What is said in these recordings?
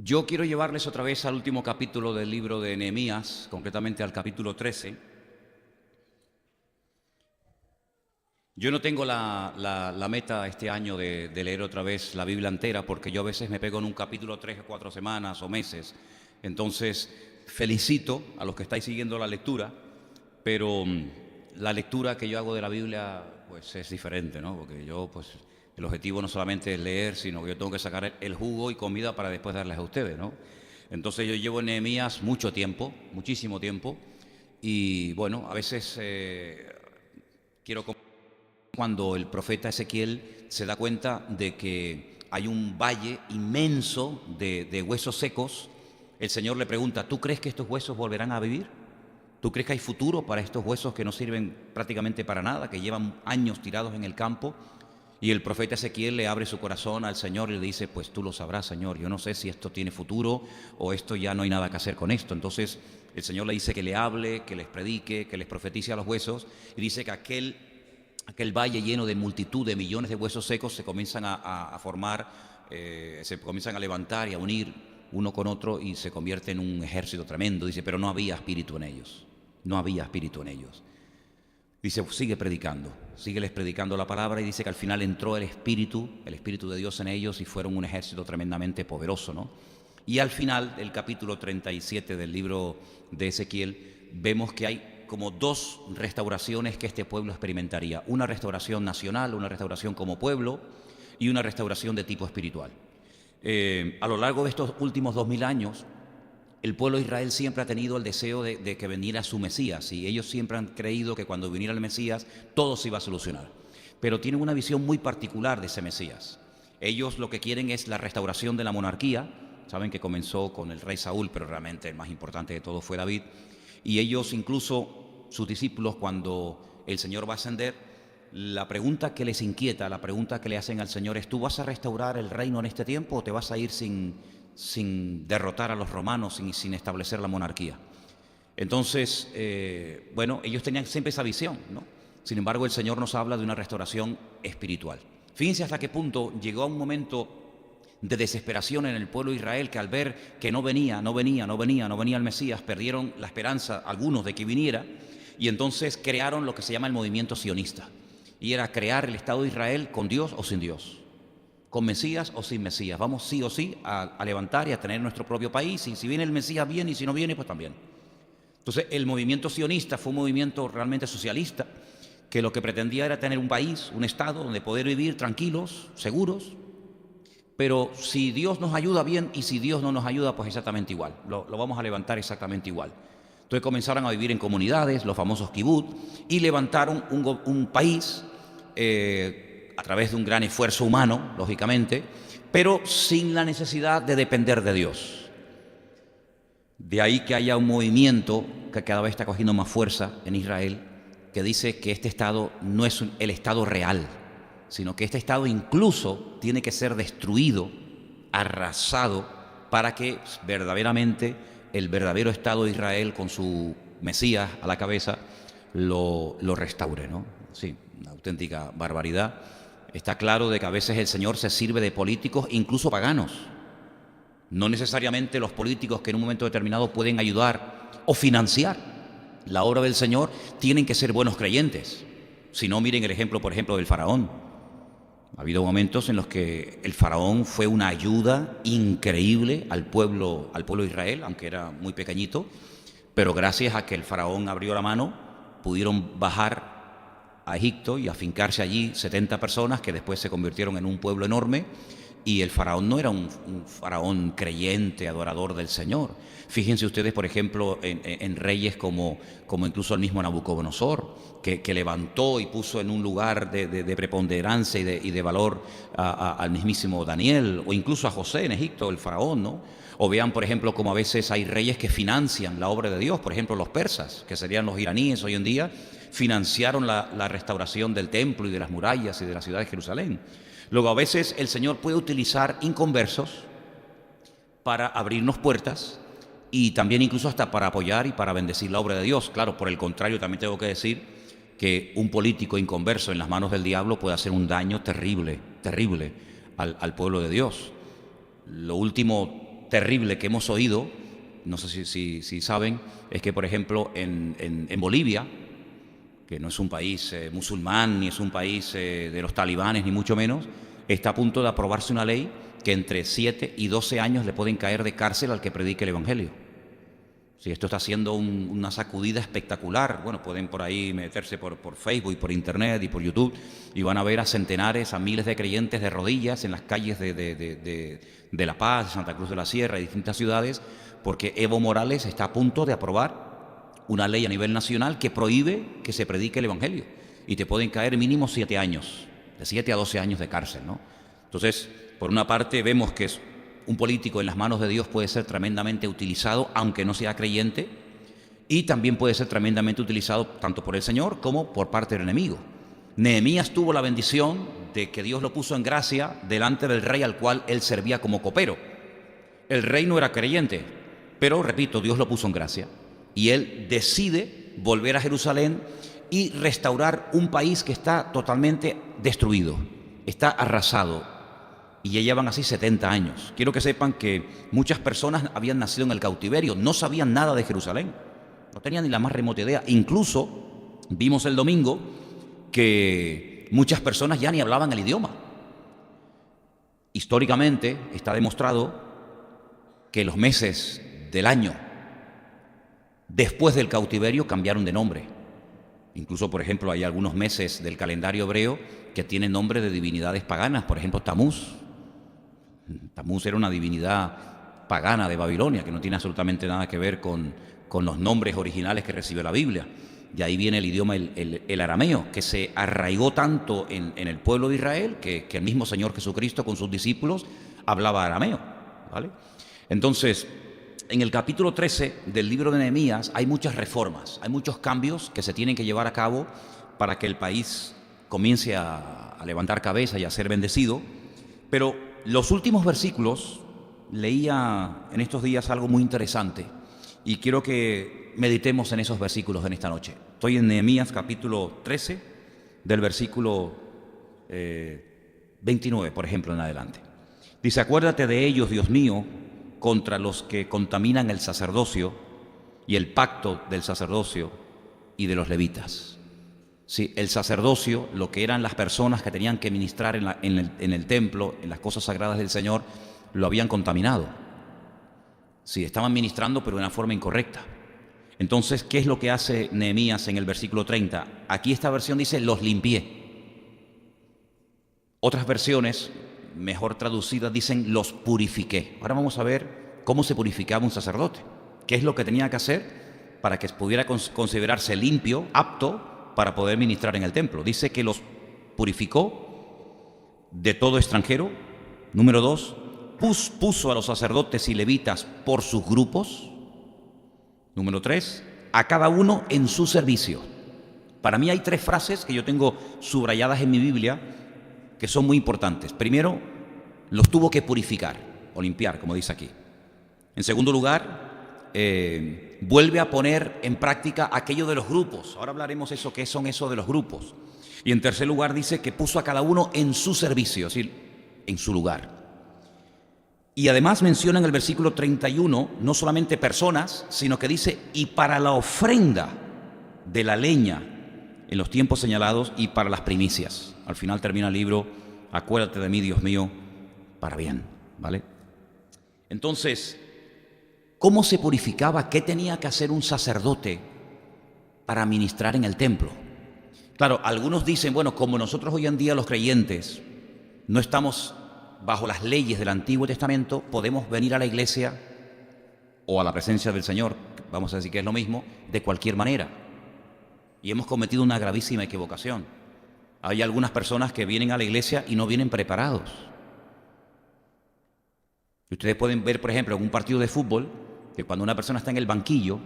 Yo quiero llevarles otra vez al último capítulo del libro de Nehemías, concretamente al capítulo 13. Yo no tengo la meta este año de leer otra vez la Biblia entera, porque yo a veces me pego en un capítulo 3 o 4 semanas o meses. Entonces, felicito a los que estáis siguiendo la lectura, pero la lectura que yo hago de la Biblia pues es diferente, ¿no? Porque yo pues el objetivo no solamente es leer, sino que yo tengo que sacar el jugo y comida para después darles a ustedes, ¿no? Entonces yo llevo en Nehemías mucho tiempo, muchísimo tiempo, y bueno, a veces quiero cuando el profeta Ezequiel se da cuenta de que hay un valle inmenso de huesos secos. El Señor le pregunta: ¿tú crees que estos huesos volverán a vivir? ¿Tú crees que hay futuro para estos huesos que no sirven prácticamente para nada, que llevan años tirados en el campo? Y el profeta Ezequiel le abre su corazón al Señor y le dice: pues tú lo sabrás, Señor, yo no sé si esto tiene futuro o esto ya no hay nada que hacer con esto. Entonces el Señor le dice que le hable, que les predique, que les profetice a los huesos, y dice que aquel valle lleno de multitud de millones de huesos secos se comienzan a formar, se comienzan a levantar y a unir uno con otro y se convierte en un ejército tremendo. Dice, pero no había espíritu en ellos, no había espíritu en ellos. Dice, sigue predicando, sígueles predicando la palabra, y dice que al final entró el Espíritu de Dios en ellos y fueron un ejército tremendamente poderoso, ¿no? Y al final del capítulo 37 del libro de Ezequiel vemos que hay como dos restauraciones que este pueblo experimentaría: una restauración nacional, una restauración como pueblo, y una restauración de tipo espiritual. A lo largo de estos últimos 2000 años, el pueblo de Israel siempre ha tenido el deseo de que viniera su Mesías, y ellos siempre han creído que cuando viniera el Mesías todo se iba a solucionar. Pero tienen una visión muy particular de ese Mesías. Ellos lo que quieren es la restauración de la monarquía. Saben que comenzó con el rey Saúl, pero realmente el más importante de todos fue David. Y ellos, incluso sus discípulos, cuando el Señor va a ascender, la pregunta que les inquieta, la pregunta que le hacen al Señor es: ¿tú vas a restaurar el reino en este tiempo o te vas a ir sin derrotar a los romanos, sin establecer la monarquía? Entonces, bueno, ellos tenían siempre esa visión, ¿no? Sin embargo, el Señor nos habla de una restauración espiritual. Fíjense hasta qué punto llegó a un momento de desesperación en el pueblo de Israel, que al ver que no venía el Mesías, perdieron la esperanza, algunos, de que viniera, y entonces crearon lo que se llama el movimiento sionista, y era crear el Estado de Israel con Dios o sin Dios, con Mesías o sin Mesías. Vamos sí o sí a levantar y a tener nuestro propio país, y si viene el Mesías bien, y si no viene, pues también. Entonces el movimiento sionista fue un movimiento realmente socialista, que lo que pretendía era tener un país, un Estado donde poder vivir tranquilos, seguros, pero si Dios nos ayuda bien, y si Dios no nos ayuda, pues exactamente igual, lo vamos a levantar exactamente igual. Entonces comenzaron a vivir en comunidades, los famosos kibbutz, y levantaron un país a través de un gran esfuerzo humano, lógicamente, pero sin la necesidad de depender de Dios. De ahí que haya un movimiento que cada vez está cogiendo más fuerza en Israel, que dice que este Estado no es el Estado real, sino que este Estado incluso tiene que ser destruido, arrasado, para que verdaderamente el verdadero Estado de Israel, con su Mesías a la cabeza, lo restaure, ¿no? Sí, una auténtica barbaridad. Está claro de que a veces el Señor se sirve de políticos, incluso paganos. No necesariamente los políticos que en un momento determinado pueden ayudar o financiar la obra del Señor tienen que ser buenos creyentes. Si no, miren el ejemplo, por ejemplo, del faraón. Ha habido momentos en los que el faraón fue una ayuda increíble al pueblo de Israel, aunque era muy pequeñito, pero gracias a que el faraón abrió la mano, pudieron bajar a Egipto y afincarse allí 70 personas que después se convirtieron en un pueblo enorme. Y el faraón no era un faraón creyente, adorador del Señor. Fíjense ustedes, por ejemplo, en reyes como incluso el mismo Nabucodonosor, que levantó y puso en un lugar de preponderancia y de valor al mismísimo Daniel, o incluso a José en Egipto, el faraón, ¿no? O vean, por ejemplo, como a veces hay reyes que financian la obra de Dios. Por ejemplo, los persas, que serían los iraníes hoy en día, financiaron la restauración del templo y de las murallas y de la ciudad de Jerusalén. Luego, a veces el Señor puede utilizar inconversos para abrirnos puertas, y también incluso hasta para apoyar y para bendecir la obra de Dios. Claro, por el contrario, también tengo que decir que un político inconverso en las manos del diablo puede hacer un daño terrible, terrible al pueblo de Dios. Lo último terrible que hemos oído, no sé si saben, es que, por ejemplo, en Bolivia, que no es un país musulmán, ni es un país de los talibanes, ni mucho menos, está a punto de aprobarse una ley que entre 7 y 12 años le pueden caer de cárcel al que predique el Evangelio. Sí, esto está haciendo una sacudida espectacular. Bueno, pueden por ahí meterse por Facebook y por Internet y por YouTube y van a ver a centenares, a miles de creyentes de rodillas en las calles de La Paz, de Santa Cruz de la Sierra y distintas ciudades, porque Evo Morales está a punto de aprobar una ley a nivel nacional que prohíbe que se predique el Evangelio y te pueden caer mínimo 7 años, de 7 a 12 años de cárcel, ¿no? Entonces, por una parte vemos que un político en las manos de Dios puede ser tremendamente utilizado, aunque no sea creyente, y también puede ser tremendamente utilizado tanto por el Señor como por parte del enemigo. Nehemías tuvo la bendición de que Dios lo puso en gracia delante del rey al cual él servía como copero. El rey no era creyente, pero, repito, Dios lo puso en gracia. Y él decide volver a Jerusalén y restaurar un país que está totalmente destruido, está arrasado. Y ya llevan así 70 años. Quiero que sepan que muchas personas habían nacido en el cautiverio, no sabían nada de Jerusalén, no tenían ni la más remota idea. Incluso vimos el domingo que muchas personas ya ni hablaban el idioma. Históricamente está demostrado que los meses del año después del cautiverio cambiaron de nombre. Incluso, por ejemplo, hay algunos meses del calendario hebreo que tienen nombre de divinidades paganas, por ejemplo, Tamuz. Tamuz era una divinidad pagana de Babilonia, que no tiene absolutamente nada que ver con los nombres originales que recibe la Biblia. De ahí viene el idioma, el arameo, que se arraigó tanto en el pueblo de Israel que el mismo Señor Jesucristo con sus discípulos hablaba arameo, ¿vale? Entonces, en el capítulo 13 del libro de Nehemías hay muchas reformas, hay muchos cambios que se tienen que llevar a cabo para que el país comience a levantar cabeza y a ser bendecido. Pero los últimos versículos, leía en estos días algo muy interesante y quiero que meditemos en esos versículos en esta noche. Estoy en Nehemías capítulo 13, del versículo 29, por ejemplo, en adelante. Dice: acuérdate de ellos, Dios mío, contra los que contaminan el sacerdocio y el pacto del sacerdocio y de los levitas. Sí, el sacerdocio, lo que eran las personas que tenían que ministrar en el templo, en las cosas sagradas del Señor, lo habían contaminado. Sí, estaban ministrando, pero de una forma incorrecta. Entonces, ¿qué es lo que hace Nehemías en el versículo 30? Aquí esta versión dice: los limpié. Otras versiones, mejor traducidas, dicen: los purifiqué. Ahora vamos a ver cómo se purificaba un sacerdote. ¿Qué es lo que tenía que hacer para que pudiera considerarse limpio, apto para poder ministrar en el templo? Dice que los purificó de todo extranjero. Número 2, puso a los sacerdotes y levitas por sus grupos. Número 3, a cada uno en su servicio. Para mí hay 3 frases que yo tengo subrayadas en mi Biblia que son muy importantes. Primero, los tuvo que purificar o limpiar, como dice aquí. En segundo lugar, vuelve a poner en práctica aquello de los grupos. Ahora hablaremos eso, qué son eso de los grupos. Y en tercer lugar dice que puso a cada uno en su servicio, es decir, en su lugar. Y además menciona en el versículo 31 no solamente personas, sino que dice: y para la ofrenda de la leña en los tiempos señalados y para las primicias. Al final termina el libro: acuérdate de mí, Dios mío, para bien, ¿vale? Entonces, ¿cómo se purificaba? ¿Qué tenía que hacer un sacerdote para ministrar en el templo? Claro, algunos dicen, bueno, como nosotros hoy en día los creyentes no estamos bajo las leyes del Antiguo Testamento, podemos venir a la iglesia o a la presencia del Señor, vamos a decir que es lo mismo, de cualquier manera. Y hemos cometido una gravísima equivocación. Hay algunas personas que vienen a la iglesia y no vienen preparados. Y ustedes pueden ver, por ejemplo, en un partido de fútbol, que cuando una persona está en el banquillo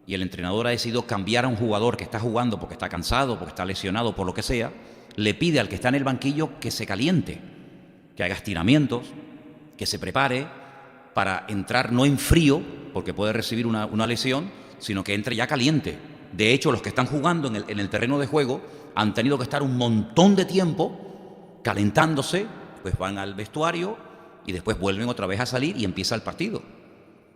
y el entrenador ha decidido cambiar a un jugador que está jugando porque está cansado, porque está lesionado, por lo que sea, le pide al que está en el banquillo que se caliente, que haga estiramientos, que se prepare para entrar no en frío, porque puede recibir una lesión, sino que entre ya caliente. De hecho, los que están jugando en el terreno de juego han tenido que estar un montón de tiempo calentándose, pues van al vestuario, y después vuelven otra vez a salir y empieza el partido.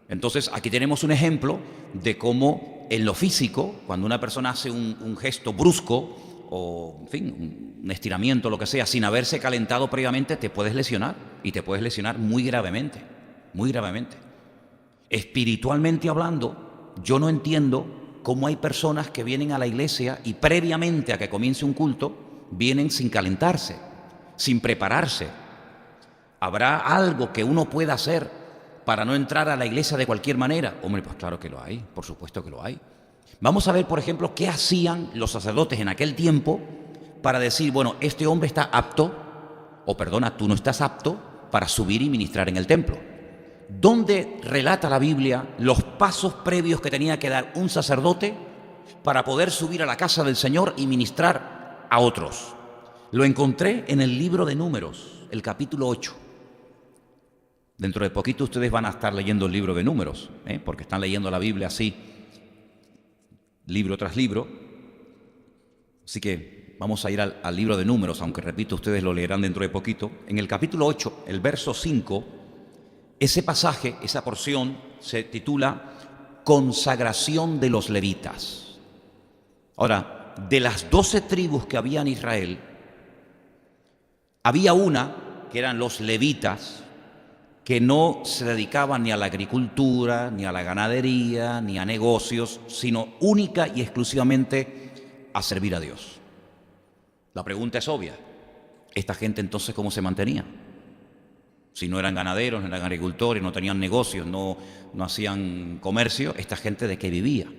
Entonces aquí tenemos un ejemplo de cómo en lo físico, cuando una persona hace un gesto brusco o, en fin, un estiramiento, lo que sea, sin haberse calentado previamente, te puedes lesionar, y te puedes lesionar muy gravemente, muy gravemente. Espiritualmente hablando, yo no entiendo cómo hay personas que vienen a la iglesia y previamente a que comience un culto, vienen sin calentarse, sin prepararse. ¿Habrá algo que uno pueda hacer para no entrar a la iglesia de cualquier manera? Hombre, pues claro que lo hay, por supuesto que lo hay. Vamos a ver, por ejemplo, qué hacían los sacerdotes en aquel tiempo para decir, bueno, este hombre está apto, o perdona, tú no estás apto para subir y ministrar en el templo. ¿Dónde relata la Biblia los pasos previos que tenía que dar un sacerdote para poder subir a la casa del Señor y ministrar a otros? Lo encontré en el libro de Números, el capítulo 8. Dentro de poquito ustedes van a estar leyendo el libro de Números, porque están leyendo la Biblia así, libro tras libro. Así que vamos a ir al libro de Números, aunque repito, ustedes lo leerán dentro de poquito. En el capítulo 8, el verso 5, ese pasaje, esa porción, se titula Consagración de los levitas. Ahora, de las 12 tribus que había en Israel, había una, que eran los levitas, que no se dedicaban ni a la agricultura, ni a la ganadería, ni a negocios, sino única y exclusivamente a servir a Dios. La pregunta es obvia. ¿Esta gente entonces cómo se mantenía? Si no eran ganaderos, no eran agricultores, no tenían negocios, no hacían comercio, ¿esta gente de qué vivía?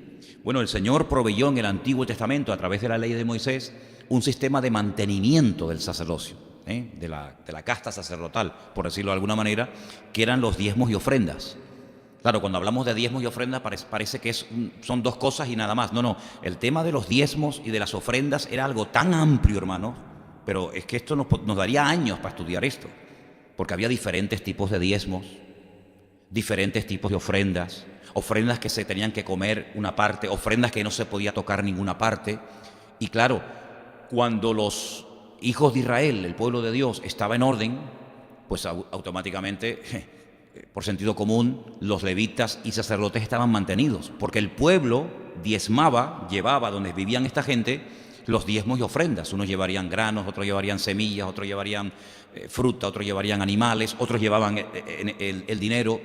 Bueno, el Señor proveyó en el Antiguo Testamento, a través de la ley de Moisés, un sistema de mantenimiento del sacerdocio. De la casta sacerdotal, por decirlo de alguna manera, que eran los diezmos y ofrendas. Claro, cuando hablamos de diezmos y ofrendas parece que son dos cosas y nada más. No, el tema de los diezmos y de las ofrendas era algo tan amplio, hermano, pero es que esto nos daría años para estudiar esto, porque había diferentes tipos de diezmos, diferentes tipos de ofrendas, ofrendas que se tenían que comer una parte, ofrendas que no se podía tocar ninguna parte. Y claro, cuando los hijos de Israel, el pueblo de Dios, estaba en orden, pues automáticamente, por sentido común, los levitas y sacerdotes estaban mantenidos, porque el pueblo diezmaba, llevaba donde vivían esta gente los diezmos y ofrendas. Unos llevarían granos, otros llevarían semillas, otros llevarían fruta, otros llevarían animales, otros llevaban el dinero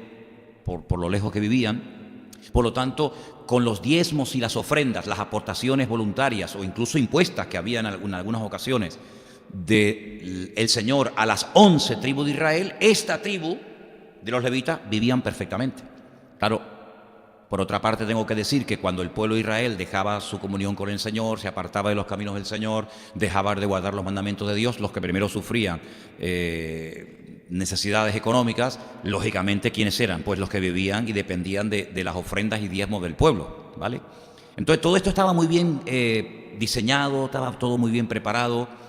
por lo lejos que vivían. Por lo tanto, con los diezmos y las ofrendas, las aportaciones voluntarias o incluso impuestas que había en algunas ocasiones del Señor a las 11 tribus de Israel, esta tribu de los levitas vivían perfectamente. Claro, por otra parte tengo que decir que cuando el pueblo de Israel dejaba su comunión con el Señor, se apartaba de los caminos del Señor, dejaba de guardar los mandamientos de Dios, los que primero sufrían necesidades económicas, lógicamente, ¿quiénes eran? Pues los que vivían y dependían de las ofrendas y diezmos del pueblo, ¿vale? Entonces todo esto estaba muy bien diseñado, estaba todo muy bien preparado.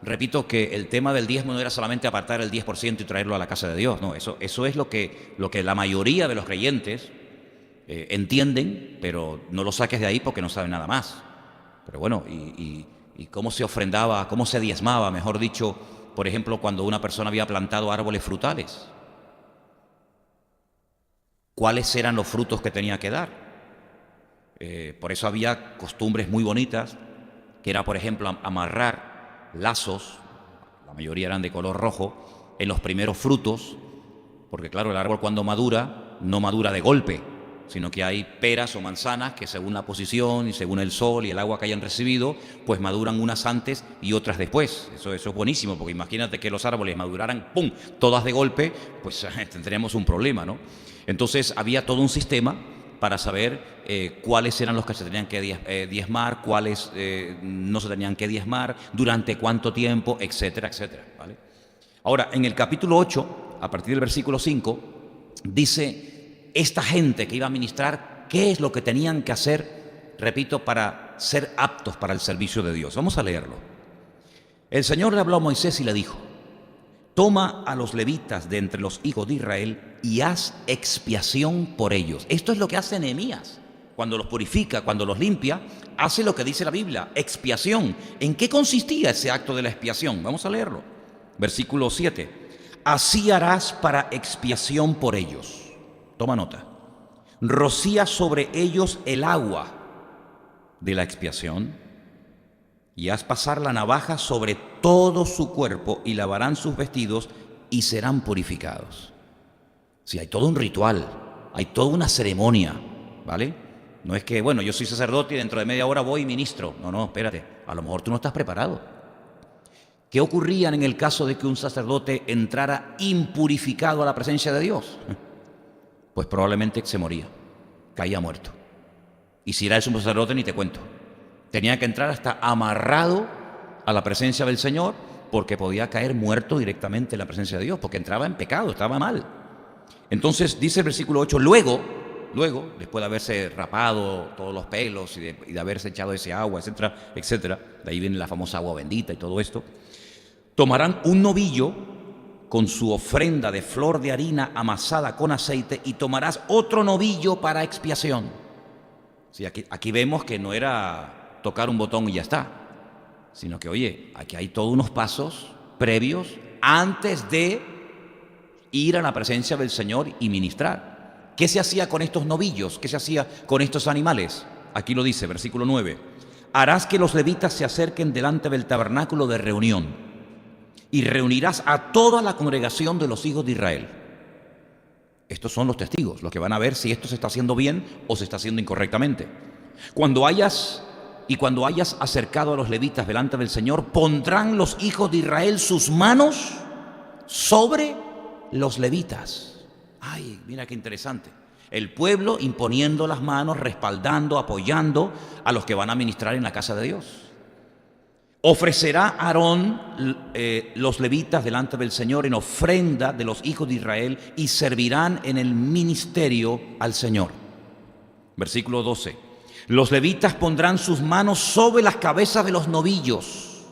Repito que el tema del diezmo no era solamente apartar el 10% y traerlo a la casa de Dios, no, eso es lo que la mayoría de los creyentes entienden, pero no lo saques de ahí porque no saben nada más. Pero bueno, y cómo se ofrendaba, cómo se diezmaba, mejor dicho, por ejemplo, cuando una persona había plantado árboles frutales. ¿Cuáles eran los frutos que tenía que dar? Por eso había costumbres muy bonitas, que era, por ejemplo, amarrar lazos, la mayoría eran de color rojo, en los primeros frutos, porque claro, el árbol cuando madura, no madura de golpe, sino que hay peras o manzanas que según la posición y según el sol y el agua que hayan recibido, pues maduran unas antes y otras después. Eso es buenísimo, porque imagínate que los árboles maduraran, ¡pum!, todas de golpe, pues tendríamos un problema, ¿no? Entonces había todo un sistema para saber cuáles eran los que se tenían que diezmar, cuáles no se tenían que diezmar, durante cuánto tiempo, etcétera, etcétera, ¿vale? Ahora, en el capítulo 8, a partir del versículo 5, dice esta gente que iba a ministrar qué es lo que tenían que hacer, repito, para ser aptos para el servicio de Dios. Vamos a leerlo. El Señor le habló a Moisés y le dijo: toma a los levitas de entre los hijos de Israel y haz expiación por ellos. Esto es lo que hace Nehemías. Cuando los purifica, cuando los limpia, hace lo que dice la Biblia, expiación. ¿En qué consistía ese acto de la expiación? Vamos a leerlo. Versículo 7. Así harás para expiación por ellos. Toma nota. Rocía sobre ellos el agua de la expiación y haz pasar la navaja sobre todo su cuerpo y lavarán sus vestidos y serán purificados. Sí, hay todo un ritual, hay toda una ceremonia, ¿vale? No es que, bueno, yo soy sacerdote y dentro de media hora voy y ministro. No, no, espérate, a lo mejor tú no estás preparado. ¿Qué ocurría en el caso de que un sacerdote entrara impurificado a la presencia de Dios? Pues probablemente se moría, caía muerto. Y si era un sacerdote, ni te cuento. Tenía que entrar hasta amarrado a la presencia del Señor, porque podía caer muerto directamente en la presencia de Dios, porque entraba en pecado, estaba mal. Entonces dice el versículo 8, luego, después de haberse rapado todos los pelos y de haberse echado ese agua, etcétera, etcétera, de ahí viene la famosa agua bendita y todo esto, tomarán un novillo con su ofrenda de flor de harina amasada con aceite y tomarás otro novillo para expiación. Sí, aquí vemos que no era tocar un botón y ya está, sino que, oye, aquí hay todos unos pasos previos antes de ir a la presencia del Señor y ministrar. ¿Qué se hacía con estos novillos? ¿Qué se hacía con estos animales? Aquí lo dice, versículo 9. Harás que los levitas se acerquen delante del tabernáculo de reunión y reunirás a toda la congregación de los hijos de Israel. Estos son los testigos, los que van a ver si esto se está haciendo bien o se está haciendo incorrectamente. Cuando hayas acercado a los levitas delante del Señor, pondrán los hijos de Israel sus manos sobre los levitas. Ay, mira qué interesante. El pueblo imponiendo las manos, respaldando, apoyando a los que van a ministrar en la casa de Dios. Ofrecerá Aarón los levitas delante del Señor en ofrenda de los hijos de Israel y servirán en el ministerio al Señor. Versículo 12. Los levitas pondrán sus manos sobre las cabezas de los novillos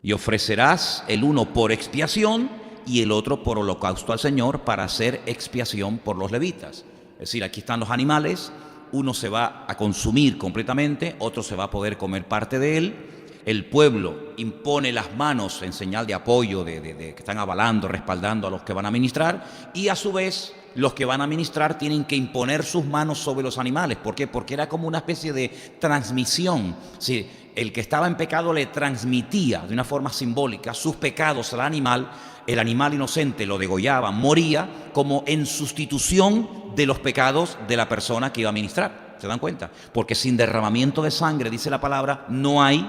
y ofrecerás el uno por expiación y el otro por holocausto al Señor para hacer expiación por los levitas. Es decir, aquí están los animales, uno se va a consumir completamente, otro se va a poder comer parte de él. El pueblo impone las manos en señal de apoyo, de que están avalando, respaldando a los que van a ministrar, y a su vez los que van a ministrar tienen que imponer sus manos sobre los animales. ¿Por qué? Porque era como una especie de transmisión. Sí, el que estaba en pecado le transmitía de una forma simbólica sus pecados al animal. El animal inocente lo degollaba, moría como en sustitución de los pecados de la persona que iba a ministrar. ¿Se dan cuenta? Porque sin derramamiento de sangre, dice la palabra, no hay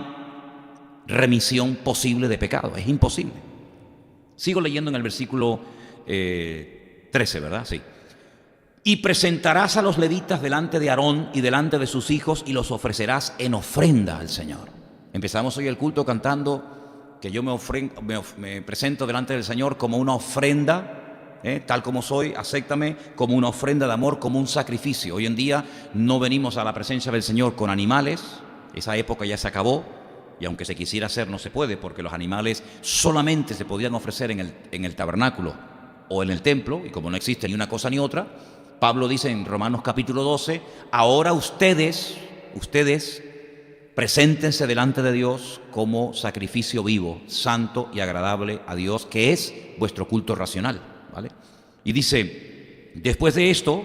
remisión posible de pecado. Es imposible. Sigo leyendo en el versículo 13, ¿verdad? Sí. Y presentarás a los levitas delante de Aarón y delante de sus hijos y los ofrecerás en ofrenda al Señor. Empezamos hoy el culto cantando que yo me presento delante del Señor como una ofrenda, tal como soy, acéptame como una ofrenda de amor, como un sacrificio. Hoy en día no venimos a la presencia del Señor con animales, esa época ya se acabó, y aunque se quisiera hacer no se puede, porque los animales solamente se podían ofrecer en el tabernáculo o en el templo, y como no existe ni una cosa ni otra, Pablo dice en Romanos capítulo 12, ahora ustedes preséntense delante de Dios como sacrificio vivo, santo y agradable a Dios, que es vuestro culto racional, ¿vale? Y dice, después de esto,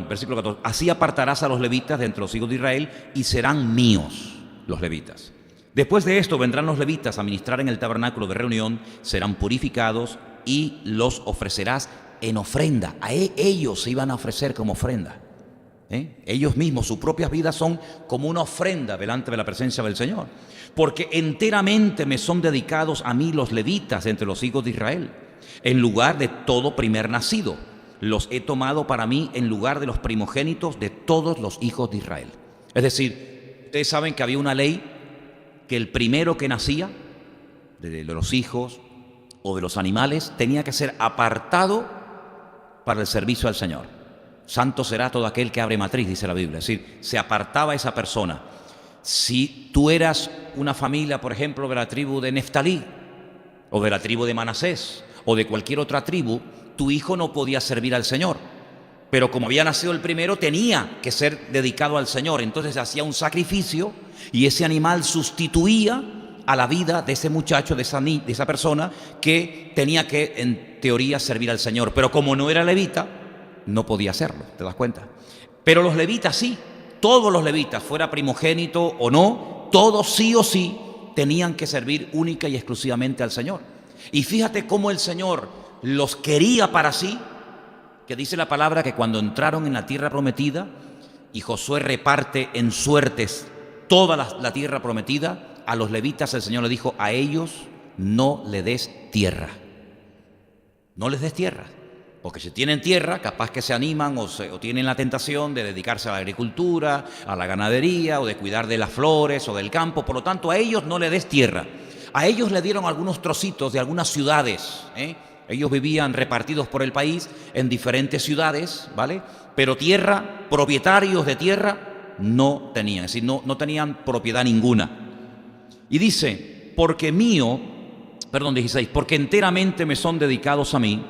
versículo 14, así apartarás a los levitas de entre los hijos de Israel y serán míos los levitas. Después de esto vendrán los levitas a ministrar en el tabernáculo de reunión, serán purificados y los ofrecerás en ofrenda. A ellos se iban a ofrecer como ofrenda. Ellos mismos, sus propias vidas son como una ofrenda delante de la presencia del Señor. Porque enteramente me son dedicados a mí los levitas entre los hijos de Israel. En lugar de todo primer nacido, los he tomado para mí en lugar de los primogénitos de todos los hijos de Israel. Es decir, ustedes saben que había una ley que el primero que nacía, de los hijos o de los animales, tenía que ser apartado para el servicio al Señor. Santo será todo aquel que abre matriz, dice la Biblia. Es decir, se apartaba esa persona. Si tú eras una familia, por ejemplo, de la tribu de Neftalí, o de la tribu de Manasés, o de cualquier otra tribu, tu hijo no podía servir al Señor. Pero como había nacido el primero, tenía que ser dedicado al Señor. Entonces se hacía un sacrificio y ese animal sustituía a la vida de ese muchacho, de esa persona que tenía que, en teoría, servir al Señor. Pero como no era levita, no podía hacerlo, ¿te das cuenta? Pero los levitas sí, todos los levitas, fuera primogénito o no, todos sí o sí tenían que servir única y exclusivamente al Señor. Y fíjate cómo el Señor los quería para sí, que dice la palabra que cuando entraron en la tierra prometida y Josué reparte en suertes toda la tierra prometida, a los levitas el Señor le dijo: a ellos no le des tierra, no les des tierra, porque si tienen tierra, capaz que se animan o tienen la tentación de dedicarse a la agricultura, a la ganadería o de cuidar de las flores o del campo. Por lo tanto, a ellos no le des tierra. A ellos le dieron algunos trocitos de algunas ciudades, Ellos vivían repartidos por el país en diferentes ciudades, ¿vale? Pero tierra, propietarios de tierra, no tenían, es decir, no tenían propiedad ninguna. Y dice, porque 16, porque enteramente me son dedicados a mí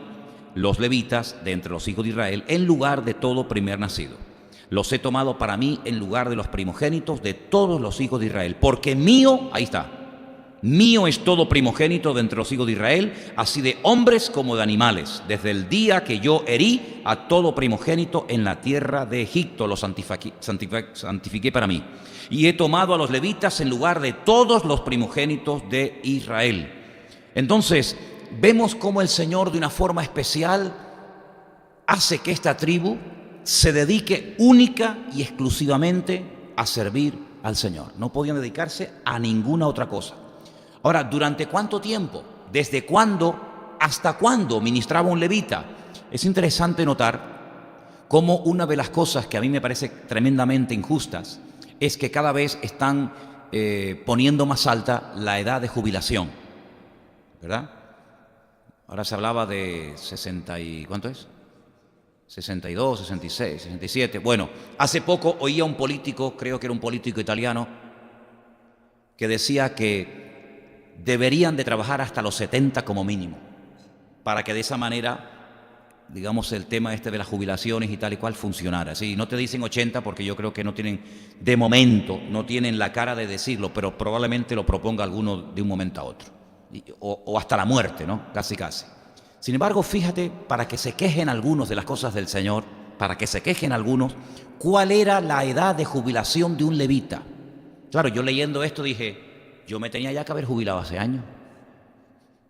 los levitas de entre los hijos de Israel, en lugar de todo primer nacido. Los he tomado para mí en lugar de los primogénitos de todos los hijos de Israel, porque mío, ahí está, mío es todo primogénito de entre los hijos de Israel, así de hombres como de animales, desde el día que yo herí a todo primogénito en la tierra de Egipto, lo santifiqué para mí. Y he tomado a los levitas en lugar de todos los primogénitos de Israel. Entonces, vemos cómo el Señor de una forma especial hace que esta tribu se dedique única y exclusivamente a servir al Señor. No podían dedicarse a ninguna otra cosa. Ahora, ¿durante cuánto tiempo? ¿Desde cuándo hasta cuándo ministraba un levita? Es interesante notar cómo una de las cosas que a mí me parece tremendamente injustas es que cada vez están poniendo más alta la edad de jubilación, ¿verdad? Ahora se hablaba de 60 y... ¿cuánto es? 62, 66, 67. Bueno, hace poco oía un político, creo que era un político italiano, que decía que deberían de trabajar hasta los 70 como mínimo, para que de esa manera, digamos, el tema este de las jubilaciones y tal y cual funcionara. Sí, no te dicen 80 porque yo creo que no tienen, de momento, no tienen la cara de decirlo, pero probablemente lo proponga alguno de un momento a otro. O hasta la muerte, ¿no? Casi, casi. Sin embargo, fíjate, para que se quejen algunos de las cosas del Señor, para que se quejen algunos, ¿cuál era la edad de jubilación de un levita? Claro, yo leyendo esto dije, yo me tenía ya que haber jubilado hace años.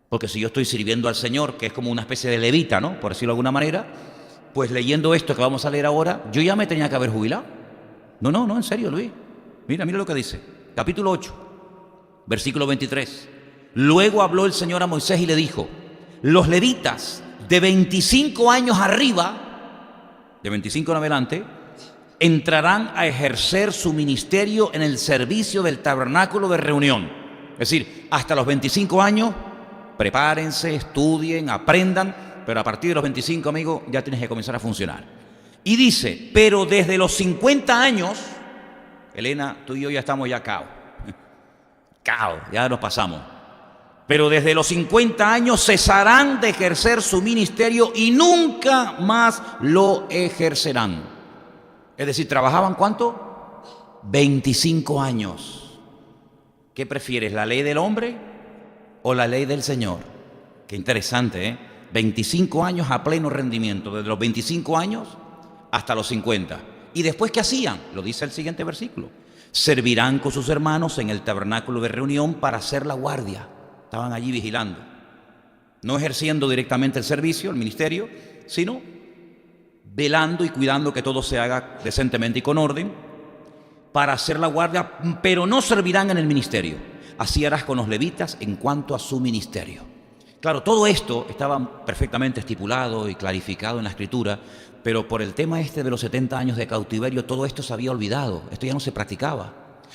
Porque si yo estoy sirviendo al Señor, que es como una especie de levita, ¿no?, por decirlo de alguna manera, pues leyendo esto que vamos a leer ahora, yo ya me tenía que haber jubilado. No, en serio, Luis. Mira lo que dice. Capítulo 8, versículo 23. Luego habló el Señor a Moisés y le dijo: los levitas de 25 años arriba, de 25 en adelante, entrarán a ejercer su ministerio en el servicio del tabernáculo de reunión. Es decir, hasta los 25 años, prepárense, estudien, aprendan, pero a partir de los 25, amigo, ya tienes que comenzar a funcionar. Y dice, pero desde los 50 años, Elena, tú y yo ya estamos ya cao, ya nos pasamos. Pero desde los 50 años cesarán de ejercer su ministerio y nunca más lo ejercerán. Es decir, ¿trabajaban cuánto? 25 años. ¿Qué prefieres, la ley del hombre o la ley del Señor? Qué interesante, ¿eh? 25 años a pleno rendimiento, desde los 25 años hasta los 50. ¿Y después qué hacían? Lo dice el siguiente versículo. Servirán con sus hermanos en el tabernáculo de reunión para hacer la guardia. Estaban allí vigilando, no ejerciendo directamente el servicio, el ministerio, sino velando y cuidando que todo se haga decentemente y con orden para hacer la guardia, pero no servirán en el ministerio. Así harás con los levitas en cuanto a su ministerio. Claro, todo esto estaba perfectamente estipulado y clarificado en la Escritura, pero por el tema este de los 70 años de cautiverio, todo esto se había olvidado, esto ya no se practicaba.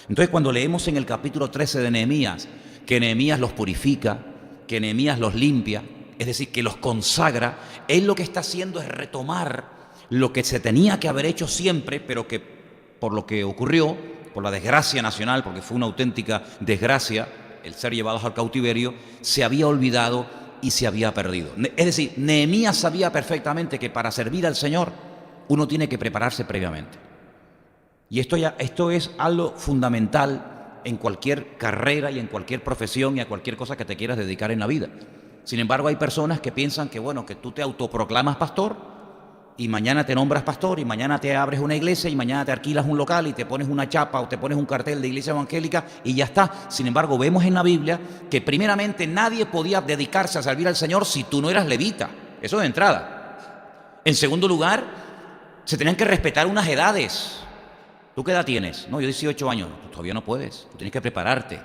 Entonces, cuando leemos en el capítulo 13 de Nehemías, que Nehemías los purifica, que Nehemías los limpia, es decir, que los consagra, él lo que está haciendo es retomar lo que se tenía que haber hecho siempre, pero que por lo que ocurrió, por la desgracia nacional, porque fue una auténtica desgracia el ser llevados al cautiverio, se había olvidado y se había perdido. Es decir, Nehemías sabía perfectamente que para servir al Señor uno tiene que prepararse previamente. Y esto es algo fundamental en cualquier carrera y en cualquier profesión y a cualquier cosa que te quieras dedicar en la vida. Sin embargo, hay personas que piensan que, bueno, que tú te autoproclamas pastor y mañana te nombras pastor y mañana te abres una iglesia y mañana te alquilas un local y te pones una chapa o te pones un cartel de iglesia evangélica y ya está. Sin embargo, vemos en la Biblia que primeramente nadie podía dedicarse a servir al Señor si tú no eras levita. Eso de entrada. En segundo lugar, se tenían que respetar unas edades. ¿Tú qué edad tienes? No, yo 18 años. Tú todavía no puedes. Tú tienes que prepararte.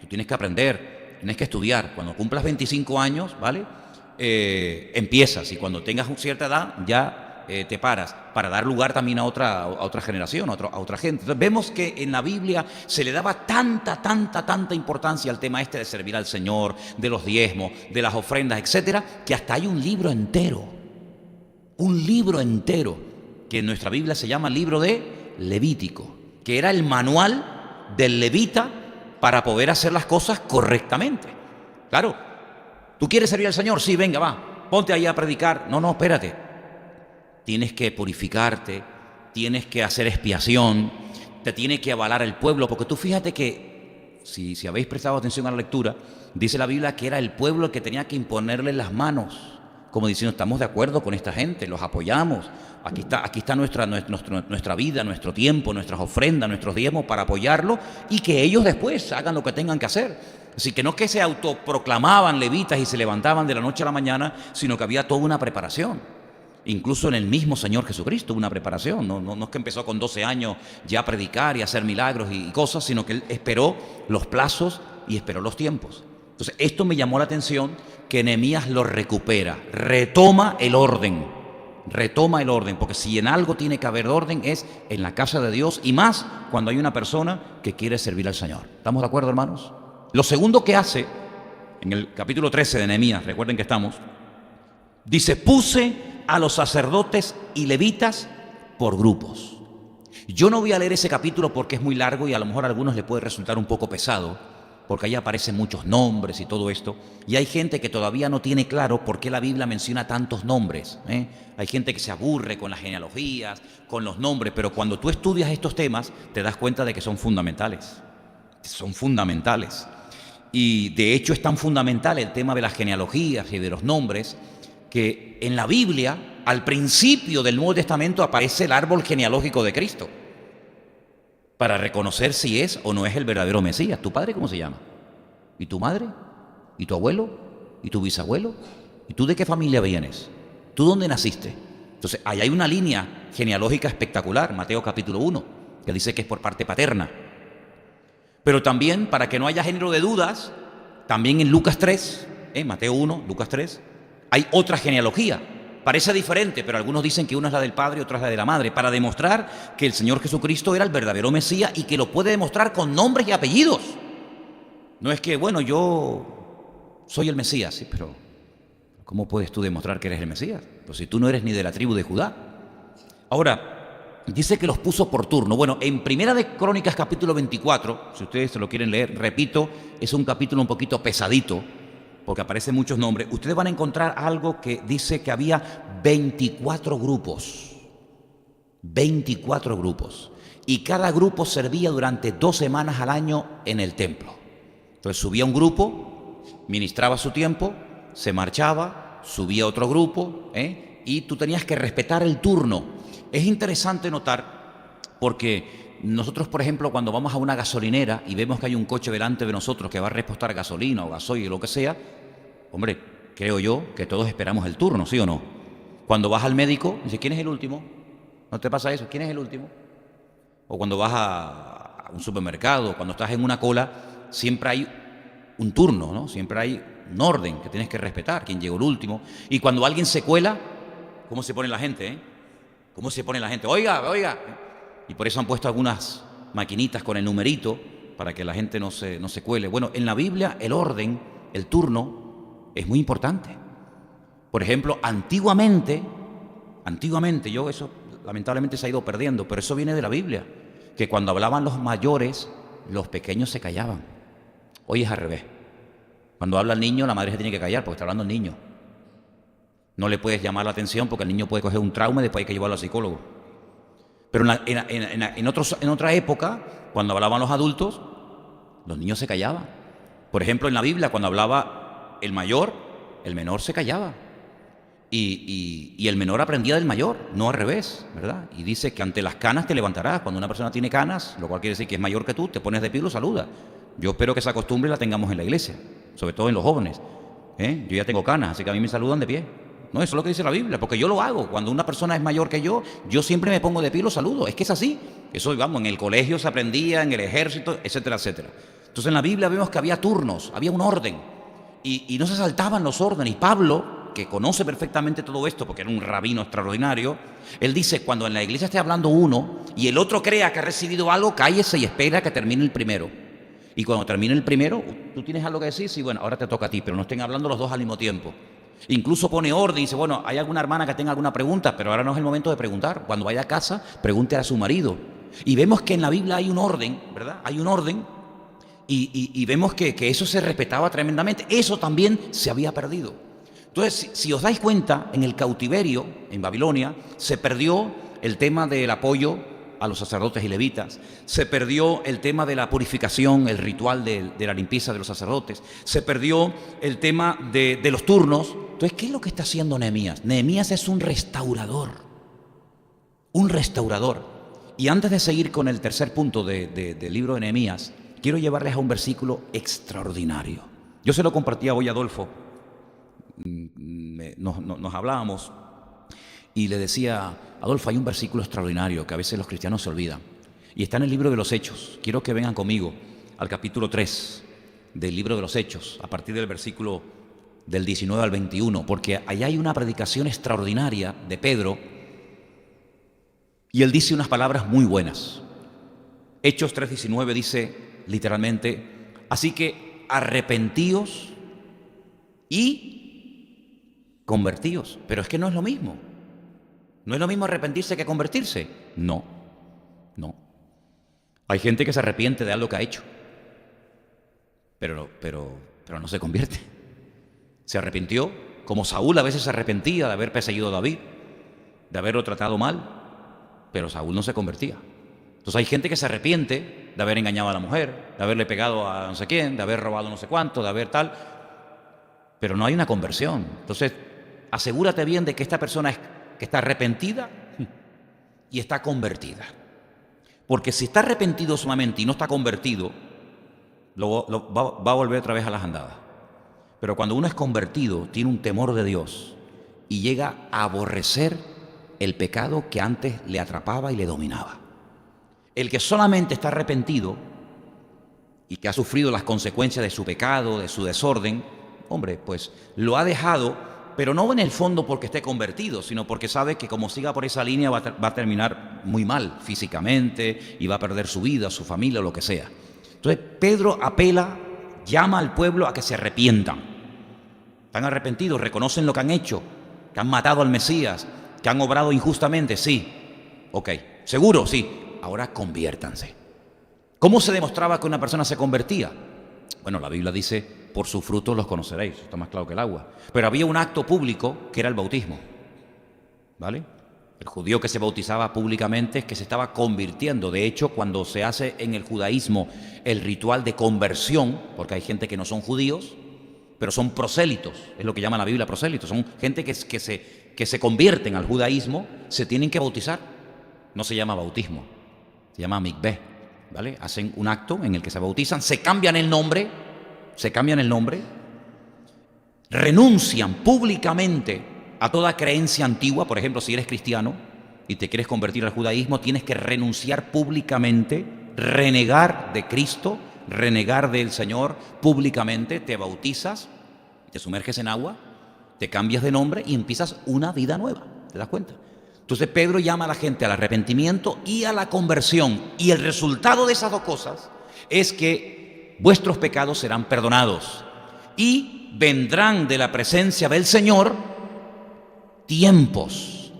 Tú tienes que aprender. Tienes que estudiar. Cuando cumplas 25 años, ¿vale? Empiezas. Y cuando tengas cierta edad, ya te paras. Para dar lugar también a otra generación, a otra gente. Entonces vemos que en la Biblia se le daba tanta importancia al tema este de servir al Señor, de los diezmos, de las ofrendas, etcétera, que hasta hay un libro entero. Un libro entero que en nuestra Biblia se llama libro de Levítico, que era el manual del levita para poder hacer las cosas correctamente. Claro, ¿tú quieres servir al Señor? Sí, venga, va, ponte ahí a predicar. No, espérate. Tienes que purificarte, tienes que hacer expiación, te tiene que avalar el pueblo, porque tú fíjate que, si habéis prestado atención a la lectura, dice la Biblia que era el pueblo el que tenía que imponerle las manos, como diciendo, estamos de acuerdo con esta gente, los apoyamos, aquí está nuestra vida, nuestro tiempo, nuestras ofrendas, nuestros diezmos para apoyarlo y que ellos después hagan lo que tengan que hacer. Así que no que se autoproclamaban levitas y se levantaban de la noche a la mañana, sino que había toda una preparación. Incluso en el mismo Señor Jesucristo una preparación. No es que empezó con 12 años ya a predicar y a hacer milagros y cosas, sino que Él esperó los plazos y esperó los tiempos. Entonces esto me llamó la atención, que Nehemías lo recupera, retoma el orden, porque si en algo tiene que haber orden es en la casa de Dios, y más cuando hay una persona que quiere servir al Señor. ¿Estamos de acuerdo, hermanos? Lo segundo que hace, en el capítulo 13 de Nehemías, recuerden que estamos, dice, puse a los sacerdotes y levitas por grupos. Yo no voy a leer ese capítulo porque es muy largo y a lo mejor a algunos les puede resultar un poco pesado, porque ahí aparecen muchos nombres y todo esto, y hay gente que todavía no tiene claro por qué la Biblia menciona tantos nombres. Hay gente que se aburre con las genealogías, con los nombres, pero cuando tú estudias estos temas te das cuenta de que son fundamentales. Son fundamentales. Y de hecho es tan fundamental el tema de las genealogías y de los nombres, que en la Biblia, al principio del Nuevo Testamento, aparece el árbol genealógico de Cristo, para reconocer si es o no es el verdadero Mesías. ¿Tu padre cómo se llama? ¿Y tu madre? ¿Y tu abuelo? ¿Y tu bisabuelo? ¿Y tú de qué familia vienes? ¿Tú dónde naciste? Entonces, ahí hay una línea genealógica espectacular, Mateo capítulo 1, que dice que es por parte paterna. Pero también, para que no haya género de dudas, también en Lucas 3, Mateo 1, Lucas 3, hay otra genealogía. Parece diferente, pero algunos dicen que una es la del padre y otra es la de la madre, para demostrar que el Señor Jesucristo era el verdadero Mesías y que lo puede demostrar con nombres y apellidos. No es que, bueno, yo soy el Mesías, sí, pero ¿cómo puedes tú demostrar que eres el Mesías? Pues si tú no eres ni de la tribu de Judá. Ahora, dice que los puso por turno. Bueno, en Primera de Crónicas capítulo 24, si ustedes se lo quieren leer, repito, es un capítulo un poquito pesadito, porque aparecen muchos nombres. Ustedes van a encontrar algo que dice que había 24 grupos. 24 grupos. Y cada grupo servía durante 2 semanas al año en el templo. Entonces subía un grupo, ministraba su tiempo, se marchaba, subía otro grupo, y tú tenías que respetar el turno. Es interesante notar, porque nosotros, por ejemplo, cuando vamos a una gasolinera y vemos que hay un coche delante de nosotros que va a repostar gasolina o gasoil o lo que sea, hombre, creo yo que todos esperamos el turno, ¿sí o no? Cuando vas al médico, dices, ¿quién es el último? ¿No te pasa eso? ¿Quién es el último? O cuando vas a un supermercado, cuando estás en una cola, siempre hay un turno, ¿no? Siempre hay un orden que tienes que respetar, quién llegó el último. Y cuando alguien se cuela, ¿cómo se pone la gente, ¿Cómo se pone la gente? Oiga. Y por eso han puesto algunas maquinitas con el numerito para que la gente no se cuele. Bueno, en la Biblia el orden, el turno, es muy importante. Por ejemplo, antiguamente, yo eso lamentablemente se ha ido perdiendo, pero eso viene de la Biblia, que cuando hablaban los mayores, los pequeños se callaban. Hoy es al revés. Cuando habla el niño, la madre se tiene que callar porque está hablando el niño. No le puedes llamar la atención porque el niño puede coger un trauma y después hay que llevarlo al psicólogo. Pero en otra época, cuando hablaban los adultos, los niños se callaban. Por ejemplo, en la Biblia, cuando hablaba el mayor, el menor se callaba. Y el menor aprendía del mayor, no al revés, ¿verdad? Y dice que ante las canas te levantarás. Cuando una persona tiene canas, lo cual quiere decir que es mayor que tú, te pones de pie y lo saludas. Yo espero que esa costumbre la tengamos en la iglesia, sobre todo en los jóvenes. Yo ya tengo canas, así que a mí me saludan de pie. No, eso es lo que dice la Biblia, porque yo lo hago. Cuando una persona es mayor que yo siempre me pongo de pie y lo saludo. Es que es así. Eso, vamos, en el colegio se aprendía, en el ejército, etcétera, etcétera. Entonces en la Biblia vemos que había turnos, había un orden. Y no se saltaban los órdenes. Y Pablo, que conoce perfectamente todo esto, porque era un rabino extraordinario, él dice, cuando en la iglesia esté hablando uno y el otro crea que ha recibido algo, cállese y espera que termine el primero. Y cuando termine el primero, ¿tú tienes algo que decir? Sí, bueno, ahora te toca a ti, pero no estén hablando los dos al mismo tiempo. Incluso pone orden y dice, bueno, hay alguna hermana que tenga alguna pregunta, pero ahora no es el momento de preguntar. Cuando vaya a casa, pregunte a su marido. Y vemos que en la Biblia hay un orden, ¿verdad? Hay un orden y vemos que eso se respetaba tremendamente. Eso también se había perdido. Entonces, si os dais cuenta, en el cautiverio, en Babilonia, se perdió el tema del apoyo a los sacerdotes y levitas, se perdió el tema de la purificación, el ritual de la limpieza de los sacerdotes, se perdió el tema de los turnos. Entonces, ¿qué es lo que está haciendo Nehemías? Nehemías es un restaurador, un restaurador. Y antes de seguir con el tercer punto del libro de Nehemías, quiero llevarles a un versículo extraordinario. Yo se lo compartía hoy a Adolfo. Nos hablábamos y le decía, Adolfo, hay un versículo extraordinario que a veces los cristianos se olvidan y está en el libro de los Hechos. Quiero que vengan conmigo al capítulo 3 del libro de los Hechos, a partir del versículo del 19 al 21, porque allá hay una predicación extraordinaria de Pedro y él dice unas palabras muy buenas. Hechos 3:19 dice literalmente, así que arrepentíos y convertíos. Pero es que no es lo mismo. ¿No es lo mismo arrepentirse que convertirse? No. Hay gente que se arrepiente de algo que ha hecho, pero no se convierte. Se arrepintió, como Saúl a veces se arrepentía de haber perseguido a David, de haberlo tratado mal, pero Saúl no se convertía. Entonces hay gente que se arrepiente de haber engañado a la mujer, de haberle pegado a no sé quién, de haber robado no sé cuánto, de haber tal, pero no hay una conversión. Entonces, asegúrate bien de que esta persona que está arrepentida y está convertida. Porque si está arrepentido solamente y no está convertido, va a volver otra vez a las andadas. Pero cuando uno es convertido, tiene un temor de Dios y llega a aborrecer el pecado que antes le atrapaba y le dominaba. El que solamente está arrepentido y que ha sufrido las consecuencias de su pecado, de su desorden, hombre, pues lo ha dejado, pero no en el fondo porque esté convertido, sino porque sabe que como siga por esa línea va a terminar muy mal físicamente y va a perder su vida, su familia o lo que sea. Entonces Pedro apela, llama al pueblo a que se arrepientan. ¿Están arrepentidos? ¿Reconocen lo que han hecho? ¿Que han matado al Mesías? ¿Que han obrado injustamente? Sí. Ok. ¿Seguro? Sí. Ahora conviértanse. ¿Cómo se demostraba que una persona se convertía? Bueno, la Biblia dice, por sus frutos los conoceréis. Está más claro que el agua. Pero había un acto público que era el bautismo. ¿Vale? El judío que se bautizaba públicamente es que se estaba convirtiendo. De hecho, cuando se hace en el judaísmo el ritual de conversión, porque hay gente que no son judíos, pero son prosélitos, es lo que llama la Biblia prosélitos, son gente que se convierten al judaísmo, se tienen que bautizar. No se llama bautismo, se llama mikveh, ¿vale? Hacen un acto en el que se bautizan, se cambian el nombre, renuncian públicamente a toda creencia antigua. Por ejemplo, si eres cristiano y te quieres convertir al judaísmo, tienes que renunciar públicamente, renegar de Cristo, renegar del Señor públicamente, te bautizas, te sumerges en agua, te cambias de nombre y empiezas una vida nueva. ¿Te das cuenta? Entonces Pedro llama a la gente al arrepentimiento y a la conversión, y el resultado de esas dos cosas es que vuestros pecados serán perdonados y vendrán de la presencia del Señor tiempos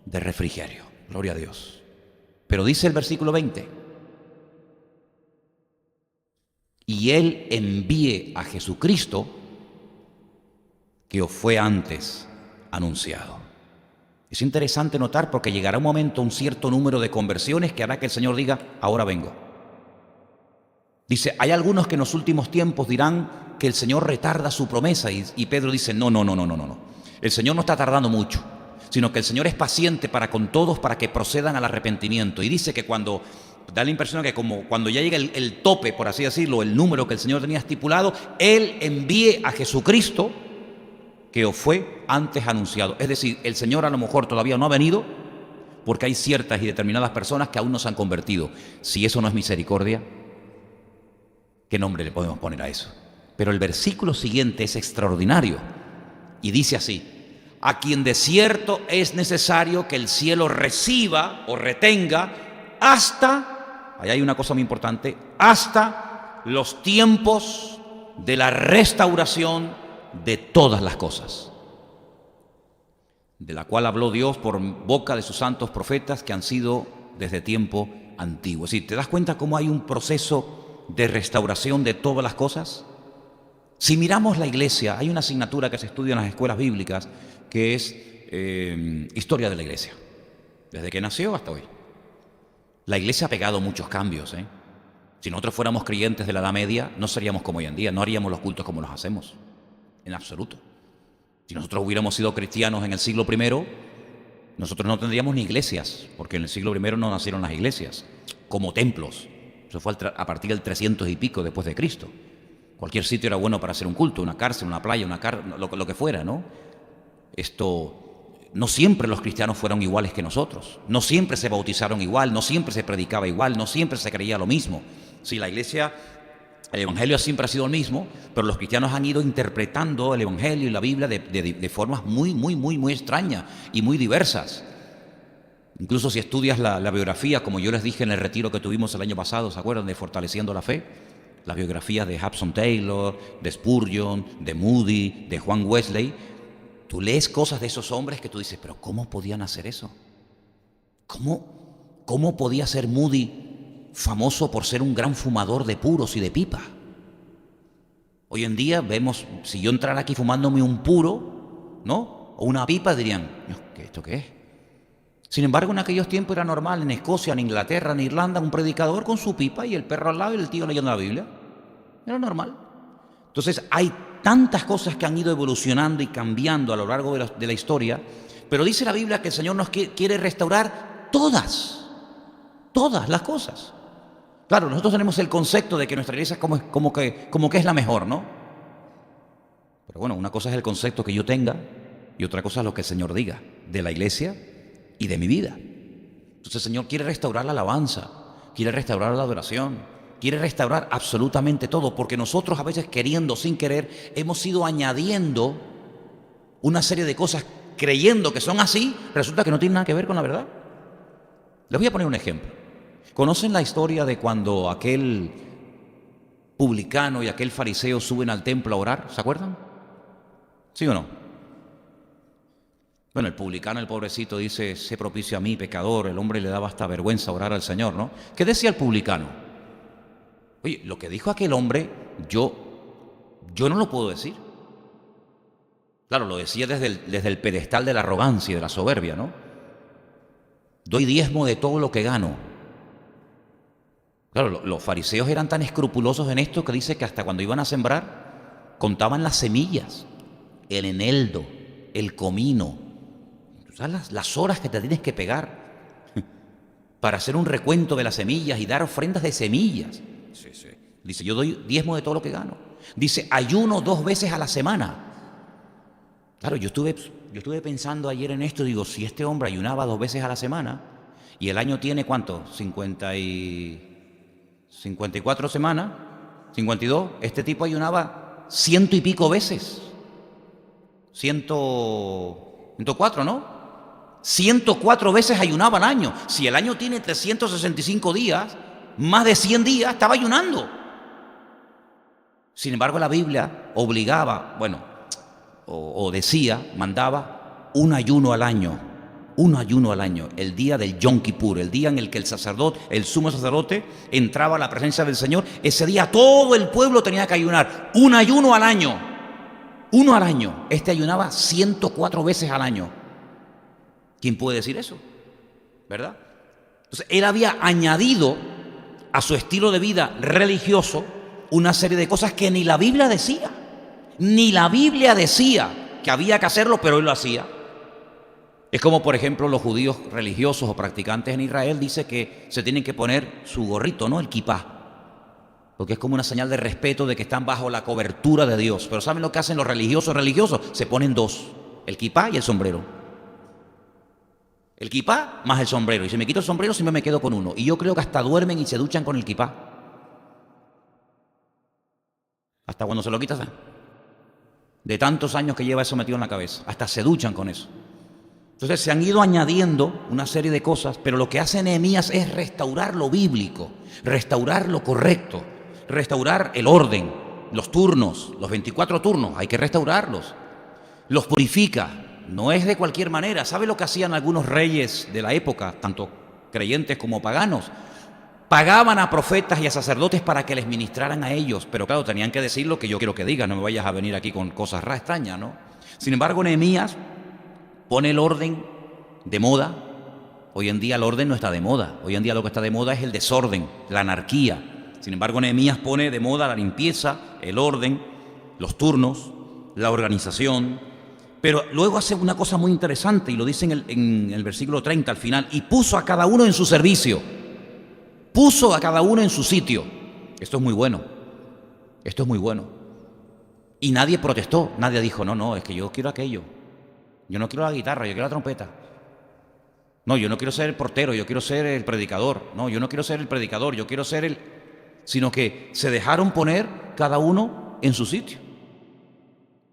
de refrigerio. Gloria a Dios. Pero dice el versículo 20, y Él envíe a Jesucristo que os fue antes anunciado. Es interesante notar porque llegará un momento, un cierto número de conversiones que hará que el Señor diga, ahora vengo. Dice, hay algunos que en los últimos tiempos dirán que el Señor retarda su promesa y Pedro dice, no. El Señor no está tardando mucho, sino que el Señor es paciente para con todos para que procedan al arrepentimiento. Y dice que cuando, da la impresión de que como cuando ya llega el tope, por así decirlo, el número que el Señor tenía estipulado, Él envíe a Jesucristo, que os fue antes anunciado. Es decir, el Señor a lo mejor todavía no ha venido porque hay ciertas y determinadas personas que aún no se han convertido. Si eso no es misericordia, ¿qué nombre le podemos poner a eso? Pero el versículo siguiente es extraordinario y dice así, a quien de cierto es necesario que el cielo reciba o retenga hasta, ahí hay una cosa muy importante, hasta los tiempos de la restauración de todas las cosas, de la cual habló Dios por boca de sus santos profetas que han sido desde tiempo antiguo. Es decir, ¿te das cuenta cómo hay un proceso de restauración de todas las cosas? Si miramos la iglesia, hay una asignatura que se estudia en las escuelas bíblicas que es historia de la iglesia, desde que nació hasta hoy. La iglesia ha pegado muchos cambios, ¿eh? Si nosotros fuéramos creyentes de la Edad Media, no seríamos como hoy en día, no haríamos los cultos como los hacemos, en absoluto. Si nosotros hubiéramos sido cristianos en el siglo I, nosotros no tendríamos ni iglesias, porque en el siglo I no nacieron las iglesias, como templos. Eso fue a partir del 300 y pico después de Cristo. Cualquier sitio era bueno para hacer un culto, una cárcel, una playa, lo que fuera, ¿no? No siempre los cristianos fueron iguales que nosotros, no siempre se bautizaron igual, no siempre se predicaba igual, no siempre se creía lo mismo. Sí, la iglesia, el evangelio siempre ha sido el mismo, pero los cristianos han ido interpretando el evangelio y la Biblia de formas muy extrañas y muy diversas. Incluso si estudias la biografía, como yo les dije en el retiro que tuvimos el año pasado, ¿se acuerdan? De Fortaleciendo la Fe. Las biografías de Hudson Taylor, de Spurgeon, de Moody, de Juan Wesley. Tú lees cosas de esos hombres que tú dices, pero ¿cómo podían hacer eso? ¿Cómo podía ser Moody famoso por ser un gran fumador de puros y de pipa? Hoy en día vemos, si yo entrara aquí fumándome un puro, ¿no? O una pipa, dirían, ¿esto qué es? Sin embargo, en aquellos tiempos era normal, en Escocia, en Inglaterra, en Irlanda, un predicador con su pipa y el perro al lado y el tío leyendo la Biblia. Era normal. Entonces, hay tantas cosas que han ido evolucionando y cambiando a lo largo de la historia, pero dice la Biblia que el Señor nos quiere restaurar todas las cosas. Claro, nosotros tenemos el concepto de que nuestra iglesia como que es la mejor, ¿no? Pero bueno, una cosa es el concepto que yo tenga y otra cosa es lo que el Señor diga de la iglesia y de mi vida. Entonces el Señor quiere restaurar la alabanza, quiere restaurar la adoración, quiere restaurar absolutamente todo, porque nosotros a veces queriendo, sin querer, hemos ido añadiendo una serie de cosas creyendo que son así, resulta que no tienen nada que ver con la verdad. Les voy a poner un ejemplo. ¿Conocen la historia de cuando aquel publicano y aquel fariseo suben al templo a orar? ¿Se acuerdan? ¿Sí o no? Bueno, el publicano, el pobrecito, dice, sé propicio a mí, pecador. El hombre le daba hasta vergüenza orar al Señor, ¿no? ¿Qué decía el publicano? Oye, lo que dijo aquel hombre, yo no lo puedo decir. Claro, lo decía desde el pedestal de la arrogancia y de la soberbia, ¿no? Doy diezmo de todo lo que gano. Claro, los fariseos eran tan escrupulosos en esto que dice que hasta cuando iban a sembrar, contaban las semillas, el eneldo, el comino. ¿Sabes las horas que te tienes que pegar para hacer un recuento de las semillas y dar ofrendas de semillas? Sí. Dice, yo doy diezmo de todo lo que gano. Dice, ayuno 2 veces a la semana. Claro, yo estuve pensando ayer en esto, digo, si este hombre ayunaba 2 veces a la semana y el año tiene, ¿cuánto? 54 semanas, 52, este tipo ayunaba 100 y pico veces. 104, ¿no? 104 veces ayunaba al año. Si el año tiene 365 días, más de 100 días estaba ayunando. Sin embargo, la Biblia obligaba, o decía, mandaba un ayuno al año, el día del Yom Kippur, el día en el que el sumo sacerdote, entraba a la presencia del Señor. Ese día todo el pueblo tenía que ayunar, un ayuno al año. Uno al año. Este ayunaba 104 veces al año. ¿Quién puede decir eso? ¿Verdad? Entonces, él había añadido a su estilo de vida religioso una serie de cosas que ni la Biblia decía. Ni la Biblia decía que había que hacerlo, pero él lo hacía. Es como, por ejemplo, los judíos religiosos o practicantes en Israel dice que se tienen que poner su gorrito, ¿no? El kipá. Porque es como una señal de respeto de que están bajo la cobertura de Dios. Pero ¿saben lo que hacen los religiosos religiosos? Se ponen dos, el kipá y el sombrero. El kipá más el sombrero. Y si me quito el sombrero, siempre me quedo con uno. Y yo creo que hasta duermen y se duchan con el kipá. Hasta cuando se lo quitas, de tantos años que lleva eso metido en la cabeza. Hasta se duchan con eso. Entonces se han ido añadiendo una serie de cosas, pero lo que hace Nehemías es restaurar lo bíblico, restaurar lo correcto, restaurar el orden, los turnos, los 24 turnos, hay que restaurarlos. Los purifica, no es de cualquier manera. ¿Sabe lo que hacían algunos reyes de la época, tanto creyentes como paganos? Pagaban a profetas y a sacerdotes para que les ministraran a ellos, pero claro, tenían que decir lo que yo quiero que digan, no me vayas a venir aquí con cosas extrañas, ¿no? Sin embargo, Nehemías pone el orden de moda. Hoy en día el orden no está de moda. Hoy en día lo que está de moda es el desorden, la anarquía. Sin embargo, Nehemías pone de moda la limpieza, el orden, los turnos, la organización. Pero luego hace una cosa muy interesante y lo dice en el versículo 30 al final. Y puso a cada uno en su servicio. Puso a cada uno en su sitio. Esto es muy bueno. Esto es muy bueno. Y nadie protestó. Nadie dijo, no, es que yo quiero aquello. Yo no quiero la guitarra, yo quiero la trompeta. No, yo no quiero ser el portero, yo quiero ser el predicador. No, yo no quiero ser el predicador, yo quiero ser el... Sino que se dejaron poner cada uno en su sitio.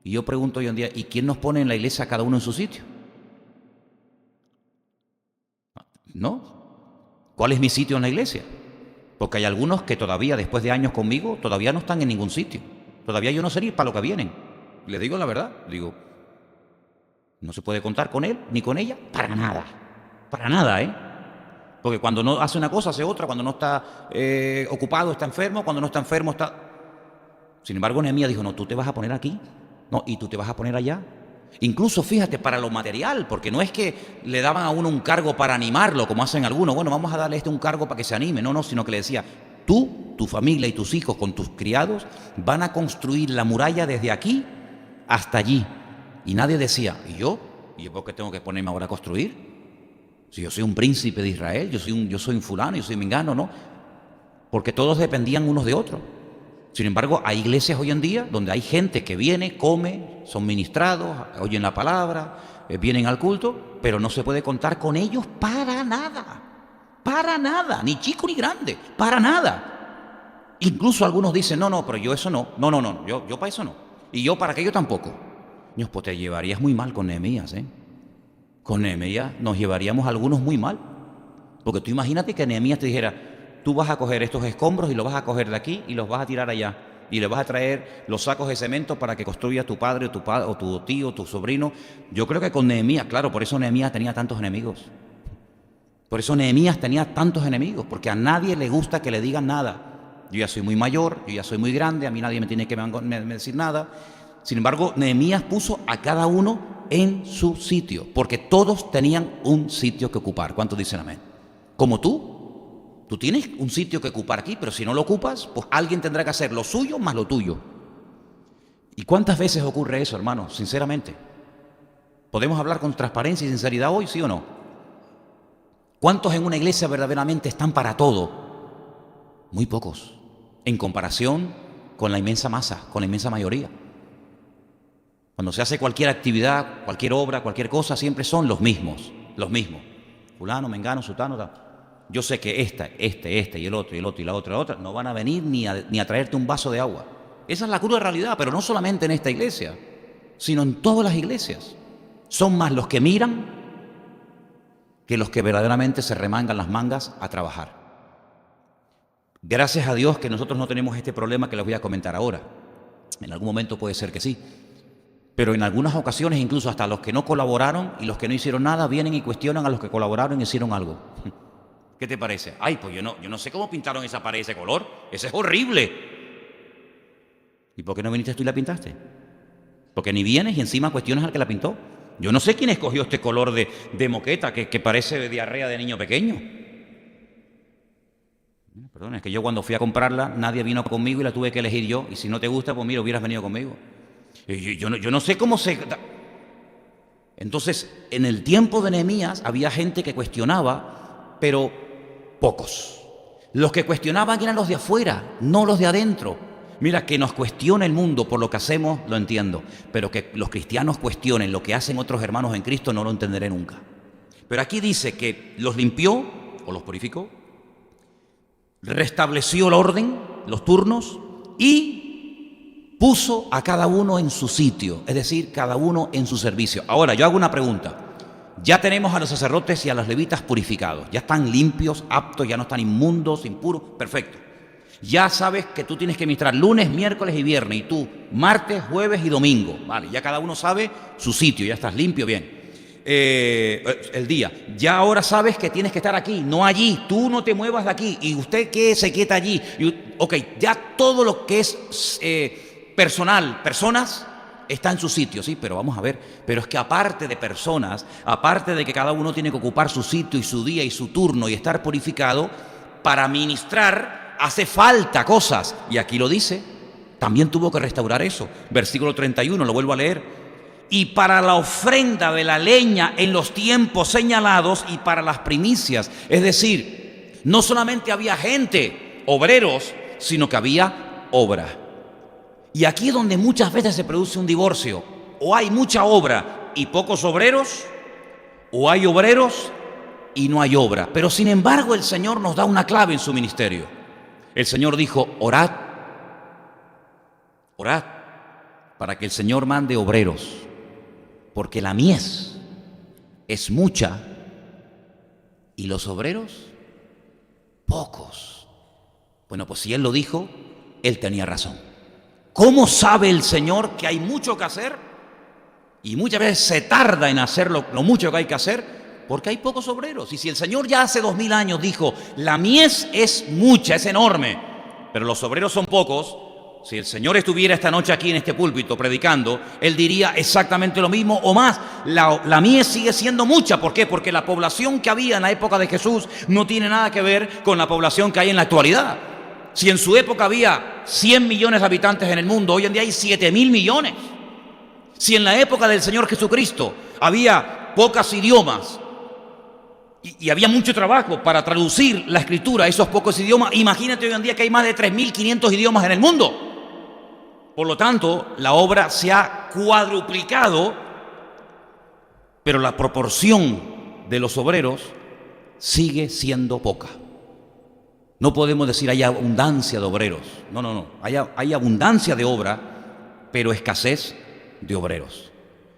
Y yo pregunto hoy en día, ¿y quién nos pone en la iglesia cada uno en su sitio? ¿No? ¿Cuál es mi sitio en la iglesia? Porque hay algunos que todavía, después de años conmigo, todavía no están en ningún sitio. Todavía yo no sé ni para lo que vienen. Les digo la verdad, digo... No se puede contar con él ni con ella para nada, ¿eh? Porque cuando no hace una cosa, hace otra, cuando no está ocupado, está enfermo, cuando no está enfermo, está... Sin embargo, Nehemías dijo, no, tú te vas a poner aquí, no, y tú te vas a poner allá. Incluso, fíjate, para lo material, porque no es que le daban a uno un cargo para animarlo, como hacen algunos, bueno, vamos a darle un cargo para que se anime, no, sino que le decía, tú, tu familia y tus hijos con tus criados van a construir la muralla desde aquí hasta allí. Y nadie decía, ¿y yo? ¿Y yo por qué tengo que ponerme ahora a construir? Si yo soy un príncipe de Israel, yo soy un fulano, yo soy mengano, ¿no? Porque todos dependían unos de otros. Sin embargo, hay iglesias hoy en día donde hay gente que viene, come, son ministrados, oyen la palabra, vienen al culto, pero no se puede contar con ellos para nada, ni chico ni grande, para nada. Incluso algunos dicen, no, pero yo eso no, yo para eso no, y yo para aquello tampoco. Dios, pues te llevarías muy mal con Nehemías, ¿eh? Con Nehemías nos llevaríamos algunos muy mal. Porque tú imagínate que Nehemías te dijera, tú vas a coger estos escombros y los vas a coger de aquí y los vas a tirar allá. Y le vas a traer los sacos de cemento para que construya tu padre o tu tío, tu sobrino. Yo creo que con Nehemías, claro, por eso Nehemías tenía tantos enemigos. Por eso Nehemías tenía tantos enemigos, porque a nadie le gusta que le digan nada. Yo ya soy muy mayor, yo ya soy muy grande, a mí nadie me tiene que decir nada. Sin embargo, Nehemías puso a cada uno en su sitio, porque todos tenían un sitio que ocupar. ¿Cuántos dicen amén? Como tú tienes un sitio que ocupar aquí, pero si no lo ocupas, pues alguien tendrá que hacer lo suyo más lo tuyo. ¿Y cuántas veces ocurre eso, hermanos? Sinceramente. ¿Podemos hablar con transparencia y sinceridad hoy, sí o no? ¿Cuántos en una iglesia verdaderamente están para todo? Muy pocos, en comparación con la inmensa masa, con la inmensa mayoría. Cuando se hace cualquier actividad, cualquier obra, cualquier cosa, siempre son los mismos. Fulano, mengano, sutano, tal. Yo sé que este y el otro y la otra, no van a venir ni a traerte un vaso de agua. Esa es la cruda realidad, pero no solamente en esta iglesia, sino en todas las iglesias. Son más los que miran que los que verdaderamente se remangan las mangas a trabajar. Gracias a Dios que nosotros no tenemos este problema que les voy a comentar ahora. En algún momento puede ser que sí. Pero en algunas ocasiones, incluso hasta los que no colaboraron y los que no hicieron nada, vienen y cuestionan a los que colaboraron y hicieron algo. ¿Qué te parece? Ay, pues yo no sé cómo pintaron esa pared, ese color. Ese es horrible. ¿Y por qué no viniste tú y la pintaste? Porque ni vienes y encima cuestionas al que la pintó. Yo no sé quién escogió este color de moqueta que parece diarrea de niño pequeño. Perdón, es que yo cuando fui a comprarla, nadie vino conmigo y la tuve que elegir yo. Y si no te gusta, pues mira, hubieras venido conmigo. Yo no sé cómo se... Entonces, en el tiempo de Nehemías había gente que cuestionaba, pero pocos. Los que cuestionaban eran los de afuera, no los de adentro. Mira, que nos cuestione el mundo por lo que hacemos, lo entiendo. Pero que los cristianos cuestionen lo que hacen otros hermanos en Cristo, no lo entenderé nunca. Pero aquí dice que los limpió o los purificó, restableció el orden, los turnos, y puso a cada uno en su sitio, es decir, cada uno en su servicio. Ahora, yo hago una pregunta. Ya tenemos a los sacerdotes y a los levitas purificados, ya están limpios, aptos, ya no están inmundos, impuros, perfecto. Ya sabes que tú tienes que ministrar lunes, miércoles y viernes, y tú martes, jueves y domingo, vale, ya cada uno sabe su sitio, ya estás limpio, bien. El día, ya ahora sabes que tienes que estar aquí, no allí, tú no te muevas de aquí, y usted que se quieta allí, ok, ya todo lo que es personas, está en su sitio, sí, pero vamos a ver, pero es que aparte de personas, aparte de que cada uno tiene que ocupar su sitio y su día y su turno y estar purificado, para ministrar hace falta cosas, y aquí lo dice, también tuvo que restaurar eso. Versículo 31, lo vuelvo a leer. Y para la ofrenda de la leña en los tiempos señalados y para las primicias, es decir, no solamente había gente, obreros, sino que había obra. Y aquí es donde muchas veces se produce un divorcio. O hay mucha obra y pocos obreros, o hay obreros y no hay obra. Pero sin embargo el Señor nos da una clave en su ministerio. El Señor dijo, orad para que el Señor mande obreros, porque la mies es mucha y los obreros pocos. Bueno, pues si Él lo dijo, Él tenía razón. ¿Cómo sabe el Señor que hay mucho que hacer? Y muchas veces se tarda en hacer lo mucho que hay que hacer, porque hay pocos obreros. Y si el Señor ya hace 2000 años dijo, la mies es mucha, es enorme, pero los obreros son pocos, si el Señor estuviera esta noche aquí en este púlpito predicando, Él diría exactamente lo mismo o más. La mies sigue siendo mucha. ¿Por qué? Porque la población que había en la época de Jesús no tiene nada que ver con la población que hay en la actualidad. Si en su época había 100 millones de habitantes en el mundo, hoy en día hay 7.000 millones. Si en la época del Señor Jesucristo había pocos idiomas y había mucho trabajo para traducir la Escritura a esos pocos idiomas, imagínate hoy en día que hay más de 3.500 idiomas en el mundo. Por lo tanto, la obra se ha cuadruplicado, pero la proporción de los obreros sigue siendo poca. No podemos decir hay abundancia de obreros. No. Hay abundancia de obra, pero escasez de obreros.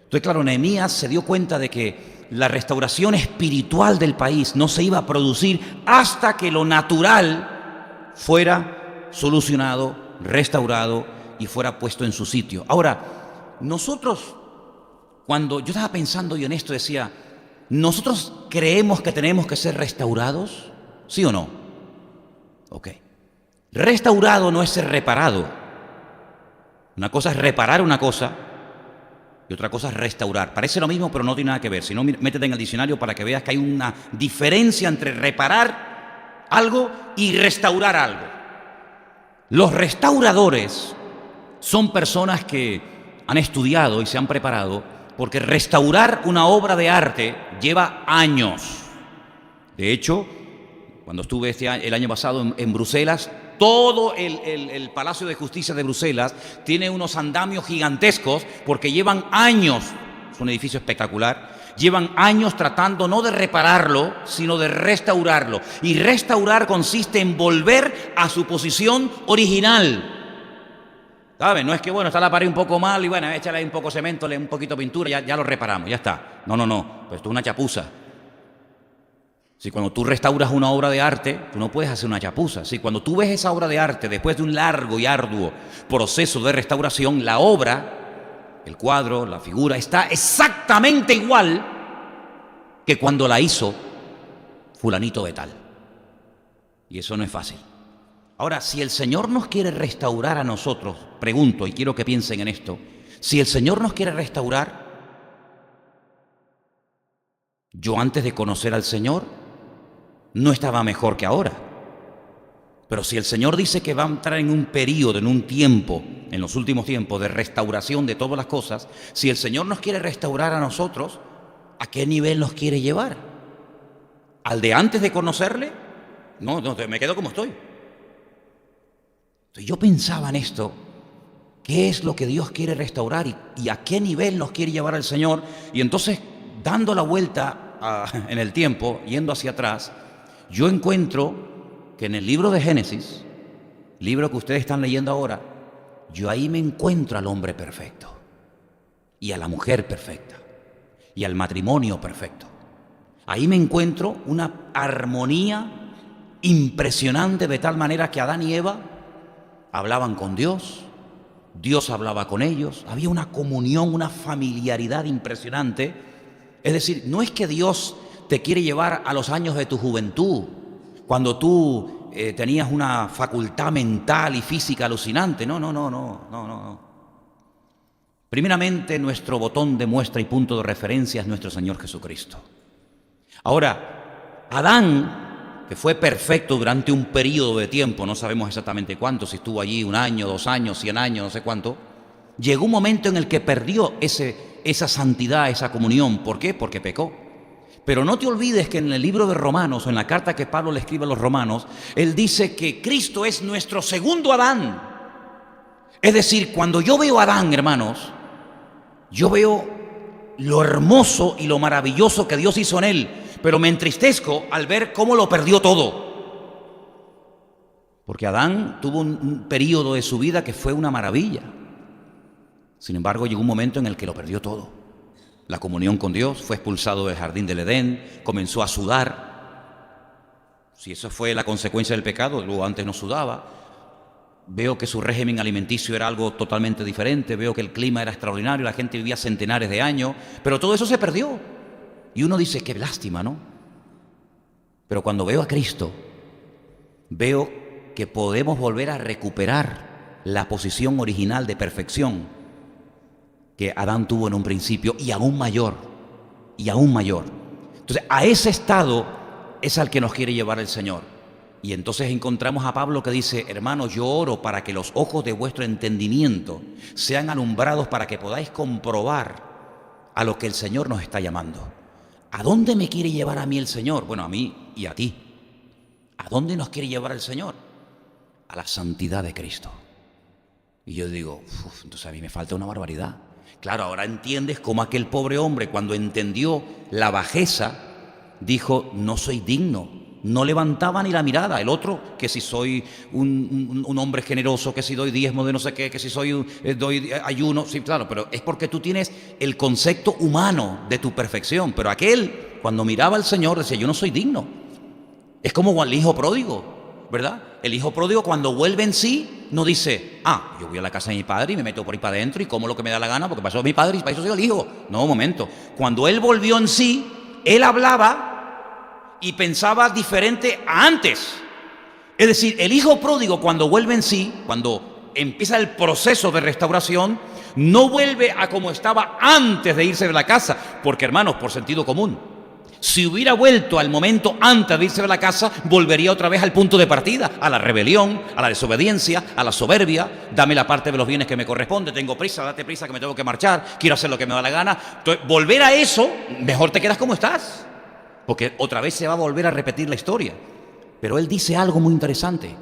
Entonces, claro, Nehemías se dio cuenta de que la restauración espiritual del país no se iba a producir hasta que lo natural fuera solucionado, restaurado y fuera puesto en su sitio. Ahora, nosotros, cuando yo estaba pensando y en esto decía, ¿nosotros creemos que tenemos que ser restaurados? ¿Sí o no? Ok. Restaurado no es ser reparado. Una cosa es reparar una cosa y otra cosa es restaurar. Parece lo mismo, pero no tiene nada que ver. Si no, métete en el diccionario para que veas que hay una diferencia entre reparar algo y restaurar algo. Los restauradores son personas que han estudiado y se han preparado, porque restaurar una obra de arte lleva años. De hecho, cuando estuve el año pasado en Bruselas, todo el Palacio de Justicia de Bruselas tiene unos andamios gigantescos porque llevan años, es un edificio espectacular, llevan años tratando no de repararlo, sino de restaurarlo. Y restaurar consiste en volver a su posición original. ¿Sabes? No es que, bueno, está la pared un poco mal y bueno, échale ahí un poco de cemento, un poquito de pintura, ya lo reparamos, ya está. No, pues esto es una chapuza. Si cuando tú restauras una obra de arte, tú no puedes hacer una chapuza. Si cuando tú ves esa obra de arte, después de un largo y arduo proceso de restauración, la obra, el cuadro, la figura, está exactamente igual que cuando la hizo fulanito de tal. Y eso no es fácil. Ahora, si el Señor nos quiere restaurar a nosotros, pregunto y quiero que piensen en esto, si el Señor nos quiere restaurar, Yo antes de conocer al Señor no estaba mejor que ahora. Pero si el Señor dice que va a entrar en un periodo, en un tiempo, en los últimos tiempos, de restauración de todas las cosas, si el Señor nos quiere restaurar a nosotros, ¿a qué nivel nos quiere llevar? ¿Al de antes de conocerle? No, me quedo como estoy. Entonces yo pensaba en esto, ¿qué es lo que Dios quiere restaurar y a qué nivel nos quiere llevar el Señor? Y entonces, dando la vuelta en el tiempo, yendo hacia atrás, yo encuentro que en el libro de Génesis, libro que ustedes están leyendo ahora, yo ahí me encuentro al hombre perfecto, y a la mujer perfecta, y al matrimonio perfecto. Ahí me encuentro una armonía impresionante, de tal manera que Adán y Eva hablaban con Dios, Dios hablaba con ellos, había una comunión, una familiaridad impresionante. Es decir, no es que Dios te quiere llevar a los años de tu juventud, cuando tú tenías una facultad mental y física alucinante. No. Primeramente, nuestro botón de muestra y punto de referencia es nuestro Señor Jesucristo. Ahora, Adán, que fue perfecto durante un periodo de tiempo, no sabemos exactamente cuánto, si estuvo allí 1 año, 2 años, 100 años, no sé cuánto, llegó un momento en el que perdió esa santidad, esa comunión. ¿Por qué? Porque pecó. Pero no te olvides que en el libro de Romanos, o en la carta que Pablo le escribe a los romanos, él dice que Cristo es nuestro segundo Adán. Es decir, cuando yo veo a Adán, hermanos, yo veo lo hermoso y lo maravilloso que Dios hizo en él, pero me entristezco al ver cómo lo perdió todo. Porque Adán tuvo un periodo de su vida que fue una maravilla. Sin embargo, llegó un momento en el que lo perdió todo. La comunión con Dios, fue expulsado del jardín del Edén, comenzó a sudar. Si eso fue la consecuencia del pecado, luego antes no sudaba. Veo que su régimen alimenticio era algo totalmente diferente, veo que el clima era extraordinario, la gente vivía centenares de años, pero todo eso se perdió. Y uno dice, qué lástima, ¿no? Pero cuando veo a Cristo, veo que podemos volver a recuperar la posición original de perfección que Adán tuvo en un principio, y aún mayor, y aún mayor. Entonces, a ese estado es al que nos quiere llevar el Señor. Y entonces encontramos a Pablo que dice, hermanos, yo oro para que los ojos de vuestro entendimiento sean alumbrados para que podáis comprobar a lo que el Señor nos está llamando. ¿A dónde me quiere llevar a mí el Señor? Bueno, a mí y a ti. ¿A dónde nos quiere llevar el Señor? A la santidad de Cristo. Y yo digo, entonces a mí me falta una barbaridad. Claro, ahora entiendes cómo aquel pobre hombre, cuando entendió la bajeza, dijo, no soy digno. No levantaba ni la mirada. El otro, que si soy un hombre generoso, que si doy diezmo de no sé qué, que si doy ayuno. Sí, claro, pero es porque tú tienes el concepto humano de tu perfección. Pero aquel, cuando miraba al Señor, decía, yo no soy digno. Es como el hijo pródigo, ¿verdad? El hijo pródigo, cuando vuelve en sí, no dice, yo voy a la casa de mi padre y me meto por ahí para adentro y como lo que me da la gana, porque pasó mi padre y para eso soy el hijo. No, un momento. Cuando él volvió en sí, él hablaba y pensaba diferente a antes. Es decir, el hijo pródigo, cuando vuelve en sí, cuando empieza el proceso de restauración, no vuelve a como estaba antes de irse de la casa, porque, hermanos, por sentido común, si hubiera vuelto al momento antes de irse de la casa, volvería otra vez al punto de partida, a la rebelión, a la desobediencia, a la soberbia. Dame la parte de los bienes que me corresponde, tengo prisa, date prisa que me tengo que marchar, quiero hacer lo que me da la gana. Entonces, volver a eso, mejor te quedas como estás, porque otra vez se va a volver a repetir la historia. Pero él dice algo muy interesante: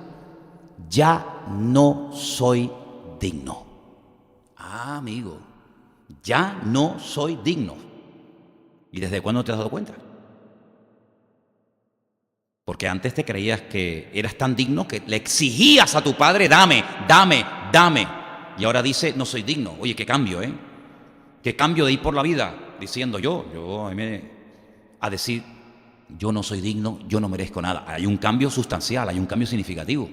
ya no soy digno. Amigo, ya no soy digno. ¿Y desde cuándo te has dado cuenta? Porque antes te creías que eras tan digno que le exigías a tu padre, dame. Y ahora dice, no soy digno. Oye, qué cambio, ¿eh? Qué cambio de ir por la vida diciendo a decir, yo no soy digno, yo no merezco nada. Hay un cambio sustancial, hay un cambio significativo.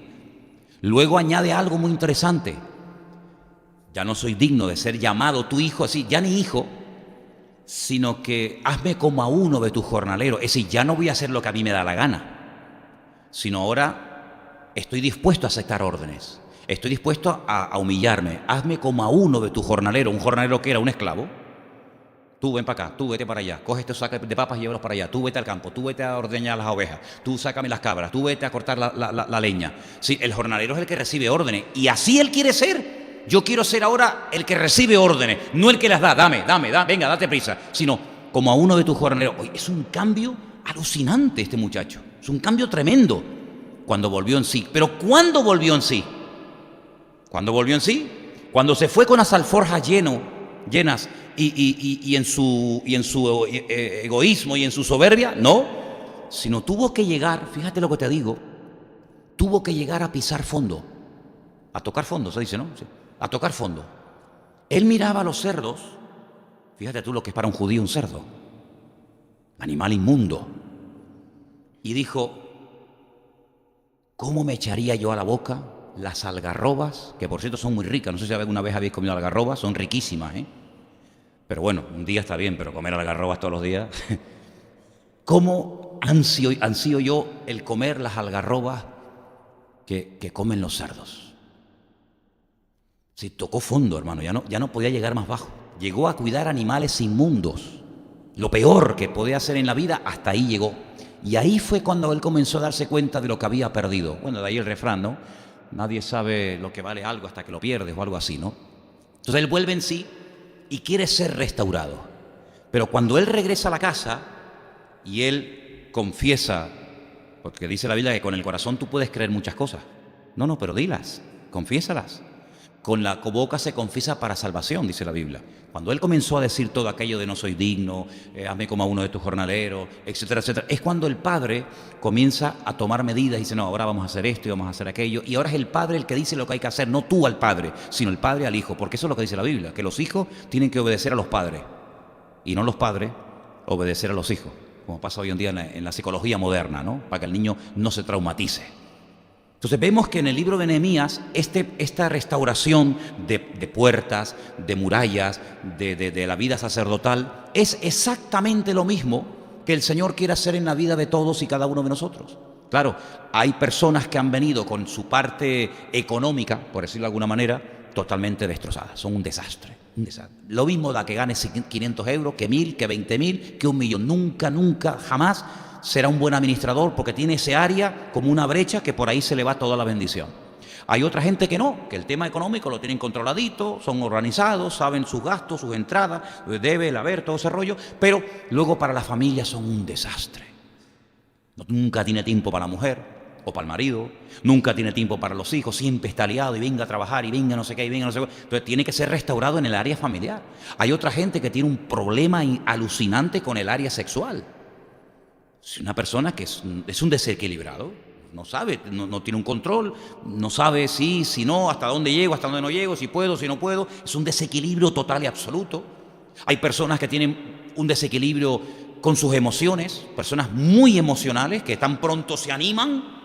Luego añade algo muy interesante. Ya no soy digno de ser llamado tu hijo, así, ya ni hijo, sino que hazme como a uno de tus jornaleros. Es decir, ya no voy a hacer lo que a mí me da la gana, sino ahora estoy dispuesto a aceptar órdenes, estoy dispuesto a humillarme. Hazme como a uno de tus jornaleros. Un jornalero que era un esclavo, Tú ven para acá, tú vete para allá, coge estos sacos de papas y llévalos para allá, tú vete al campo, tú vete a ordeñar las ovejas, tú sácame las cabras, tú vete a cortar la leña. Sí, el jornalero es el que recibe órdenes y así él quiere ser. Yo quiero ser ahora el que recibe órdenes, no el que las da, dame, venga, date prisa, sino como a uno de tus jornaleros. Oye, es un cambio alucinante este muchacho, es un cambio tremendo cuando volvió en sí. Pero ¿cuándo volvió en sí? ¿Cuándo volvió en sí? Cuando se fue con las alforjas llenas y en su egoísmo y en su soberbia, no, sino tuvo que llegar, fíjate lo que te digo, tuvo que llegar a pisar fondo, a tocar fondo, se dice, ¿no? Sí, a tocar fondo. Él miraba a los cerdos, fíjate tú lo que es para un judío un cerdo, animal inmundo, y dijo, ¿cómo me echaría yo a la boca las algarrobas, que por cierto son muy ricas? No sé si alguna vez habéis comido algarrobas, son riquísimas, ¿eh? Pero bueno, un día está bien, pero comer algarrobas todos los días. ¿Cómo ansío yo el comer las algarrobas que comen los cerdos? Sí, tocó fondo, hermano, ya no podía llegar más bajo. Llegó a cuidar animales inmundos. Lo peor que podía hacer en la vida, hasta ahí llegó. Y ahí fue cuando él comenzó a darse cuenta de lo que había perdido. Bueno, de ahí el refrán, ¿no? Nadie sabe lo que vale algo hasta que lo pierdes o algo así, ¿no? Entonces él vuelve en sí y quiere ser restaurado. Pero cuando él regresa a la casa y él confiesa, porque dice la Biblia que con el corazón tú puedes creer muchas cosas. No, pero dilas, confiésalas. Con la boca se confiesa para salvación, dice la Biblia. Cuando él comenzó a decir todo aquello de no soy digno, hazme como a uno de tus jornaleros, etcétera, etcétera, es cuando el padre comienza a tomar medidas y dice, no, ahora vamos a hacer esto y vamos a hacer aquello. Y ahora es el padre el que dice lo que hay que hacer, no tú al padre, sino el padre al hijo. Porque eso es lo que dice la Biblia, que los hijos tienen que obedecer a los padres y no los padres obedecer a los hijos, como pasa hoy en día en la psicología moderna, ¿no? Para que el niño no se traumatice. Entonces vemos que en el libro de Nehemías esta restauración de puertas, de murallas, de la vida sacerdotal, es exactamente lo mismo que el Señor quiere hacer en la vida de todos y cada uno de nosotros. Claro, hay personas que han venido con su parte económica, por decirlo de alguna manera, totalmente destrozadas, son un desastre, un desastre. Lo mismo da que ganes 500 euros, que 1000, que 20.000, que 1.000.000. Nunca, jamás será un buen administrador porque tiene ese área como una brecha que por ahí se le va toda la bendición. Hay otra gente que no, que el tema económico lo tienen controladito, son organizados, saben sus gastos, sus entradas, debe, el haber, todo ese rollo, pero luego para la familia son un desastre. Nunca tiene tiempo para la mujer o para el marido, nunca tiene tiempo para los hijos, siempre está liado y venga a trabajar y venga no sé qué y venga no sé qué. Entonces tiene que ser restaurado en el área familiar. Hay otra gente que tiene un problema alucinante con el área sexual. Es una persona que es un desequilibrado, no sabe, no tiene un control, no sabe si no, hasta dónde llego, hasta dónde no llego, si puedo, si no puedo. Es un desequilibrio total y absoluto. Hay personas que tienen un desequilibrio con sus emociones, personas muy emocionales que tan pronto se animan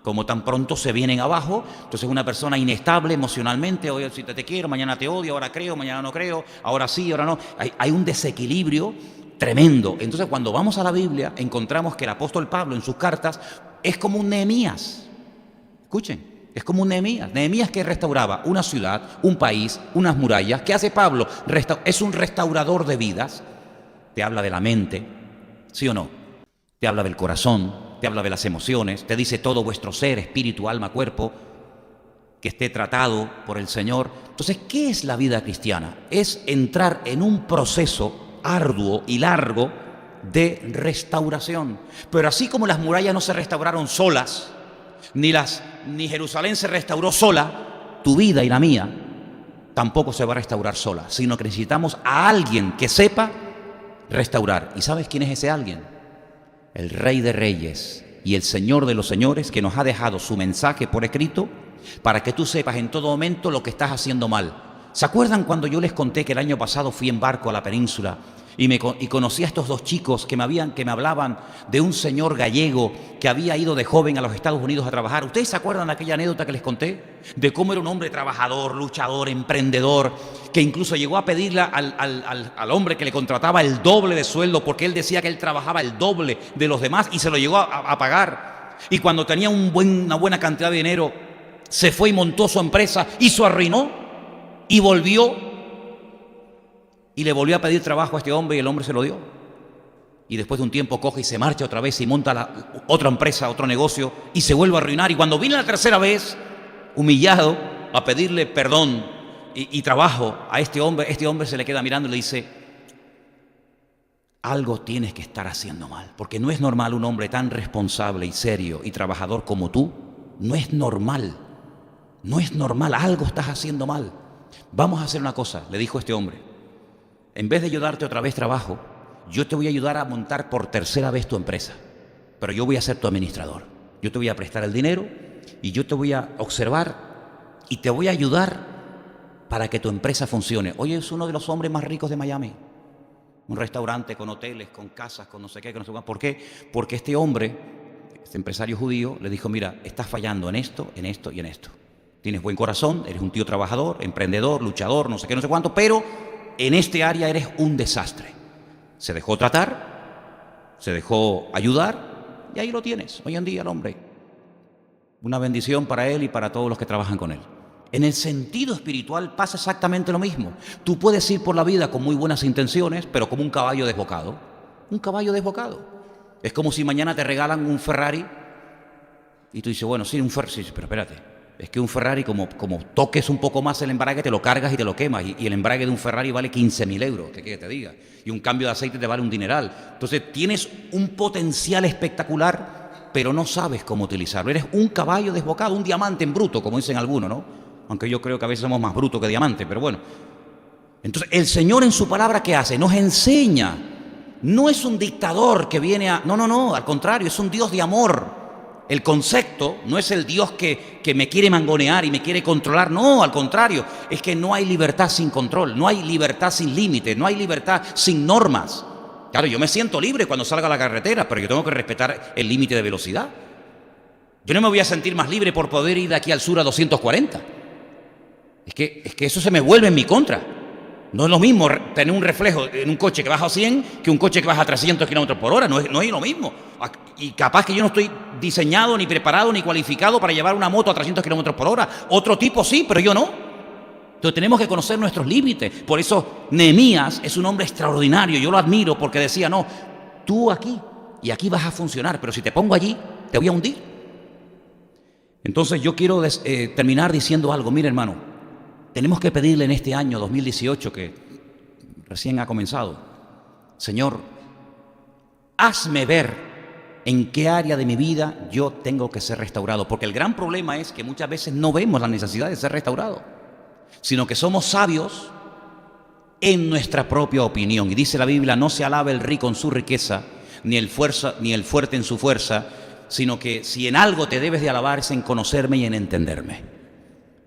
como tan pronto se vienen abajo. Entonces es una persona inestable emocionalmente, hoy si te quiero, mañana te odio, ahora creo, mañana no creo, ahora sí, ahora no. Hay un desequilibrio tremendo. Entonces cuando vamos a la Biblia encontramos que el apóstol Pablo en sus cartas es como un Nehemías. Escuchen, es como un Nehemías. Nehemías que restauraba una ciudad, un país, unas murallas. ¿Qué hace Pablo? Es un restaurador de vidas. Te habla de la mente, ¿sí o no? Te habla del corazón, te habla de las emociones, te dice todo vuestro ser, espíritu, alma, cuerpo, que esté tratado por el Señor. Entonces, ¿qué es la vida cristiana? Es entrar en un proceso arduo y largo de restauración. Pero así como las murallas no se restauraron solas, ni Jerusalén se restauró sola, tu vida y la mía tampoco se va a restaurar sola, sino que necesitamos a alguien que sepa restaurar. ¿Y sabes quién es ese alguien? El Rey de Reyes y el Señor de los Señores, que nos ha dejado su mensaje por escrito para que tú sepas en todo momento lo que estás haciendo mal. ¿Se acuerdan cuando yo les conté que el año pasado fui en barco a la península y conocí a estos dos chicos que me hablaban de un señor gallego que había ido de joven a los Estados Unidos a trabajar? ¿Ustedes se acuerdan de aquella anécdota que les conté? De cómo era un hombre trabajador, luchador, emprendedor, que incluso llegó a pedirle al hombre que le contrataba el doble de sueldo porque él decía que él trabajaba el doble de los demás y se lo llegó a pagar. Y cuando tenía una buena cantidad de dinero, se fue y montó su empresa y se arruinó y volvió Y le volvió a pedir trabajo a este hombre y el hombre se lo dio. Y después de un tiempo coge y se marcha otra vez y monta otra empresa, otro negocio y se vuelve a arruinar. Y cuando viene la tercera vez, humillado, a pedirle perdón y trabajo a este hombre se le queda mirando y le dice: algo tienes que estar haciendo mal, porque no es normal un hombre tan responsable y serio y trabajador como tú. No es normal, no es normal, algo estás haciendo mal. Vamos a hacer una cosa, le dijo este hombre. En vez de yo darte otra vez trabajo, yo te voy a ayudar a montar por tercera vez tu empresa, pero yo voy a ser tu administrador. Yo te voy a prestar el dinero y yo te voy a observar y te voy a ayudar para que tu empresa funcione. Hoy es uno de los hombres más ricos de Miami. Un restaurante con hoteles, con casas, con no sé qué, con no sé cuánto. ¿Por qué? Porque este hombre, este empresario judío, le dijo: mira, estás fallando en esto, en esto y en esto. Tienes buen corazón, eres un tío trabajador, emprendedor, luchador, no sé qué, no sé cuánto, pero en este área eres un desastre. Se dejó tratar, se dejó ayudar y ahí lo tienes, hoy en día el hombre. Una bendición para él y para todos los que trabajan con él. En el sentido espiritual pasa exactamente lo mismo. Tú puedes ir por la vida con muy buenas intenciones, pero como un caballo desbocado. Un caballo desbocado. Es como si mañana te regalan un Ferrari y tú dices: bueno, sí, un Ferrari, sí, pero espérate. Es que un Ferrari, como toques un poco más el embrague, te lo cargas y te lo quemas. Y el embrague de un Ferrari vale 15.000 euros, ¿qué quieres que te diga? Y un cambio de aceite te vale un dineral. Entonces tienes un potencial espectacular, pero no sabes cómo utilizarlo. Eres un caballo desbocado, un diamante en bruto, como dicen algunos, ¿no? Aunque yo creo que a veces somos más brutos que diamantes, pero bueno. Entonces, el Señor en su palabra, ¿qué hace? Nos enseña. No es un dictador que viene a... No, al contrario, es un Dios de amor. El concepto no es el Dios que me quiere mangonear y me quiere controlar. No, al contrario, es que no hay libertad sin control, no hay libertad sin límites, no hay libertad sin normas. Claro, yo me siento libre cuando salga a la carretera, pero yo tengo que respetar el límite de velocidad. Yo no me voy a sentir más libre por poder ir de aquí al sur a 240. Es que eso se me vuelve en mi contra. No es lo mismo tener un reflejo en un coche que baja a 100 que un coche que baja a 300 kilómetros por hora. No es lo mismo. Y capaz que yo no estoy diseñado, ni preparado, ni cualificado para llevar una moto a 300 kilómetros por hora. Otro tipo sí, pero yo no. Entonces tenemos que conocer nuestros límites. Por eso Nehemías es un hombre extraordinario. Yo lo admiro porque decía: no, tú aquí y aquí vas a funcionar, pero si te pongo allí, te voy a hundir. Entonces yo quiero terminar diciendo algo. Mira, hermano, tenemos que pedirle en este año 2018 que recién ha comenzado: Señor, hazme ver en qué área de mi vida yo tengo que ser restaurado. Porque el gran problema es que muchas veces no vemos la necesidad de ser restaurado, sino que somos sabios en nuestra propia opinión. Y dice la Biblia: no se alabe el rico en su riqueza, ni el fuerte en su fuerza, sino que si en algo te debes de alabar es en conocerme y en entenderme.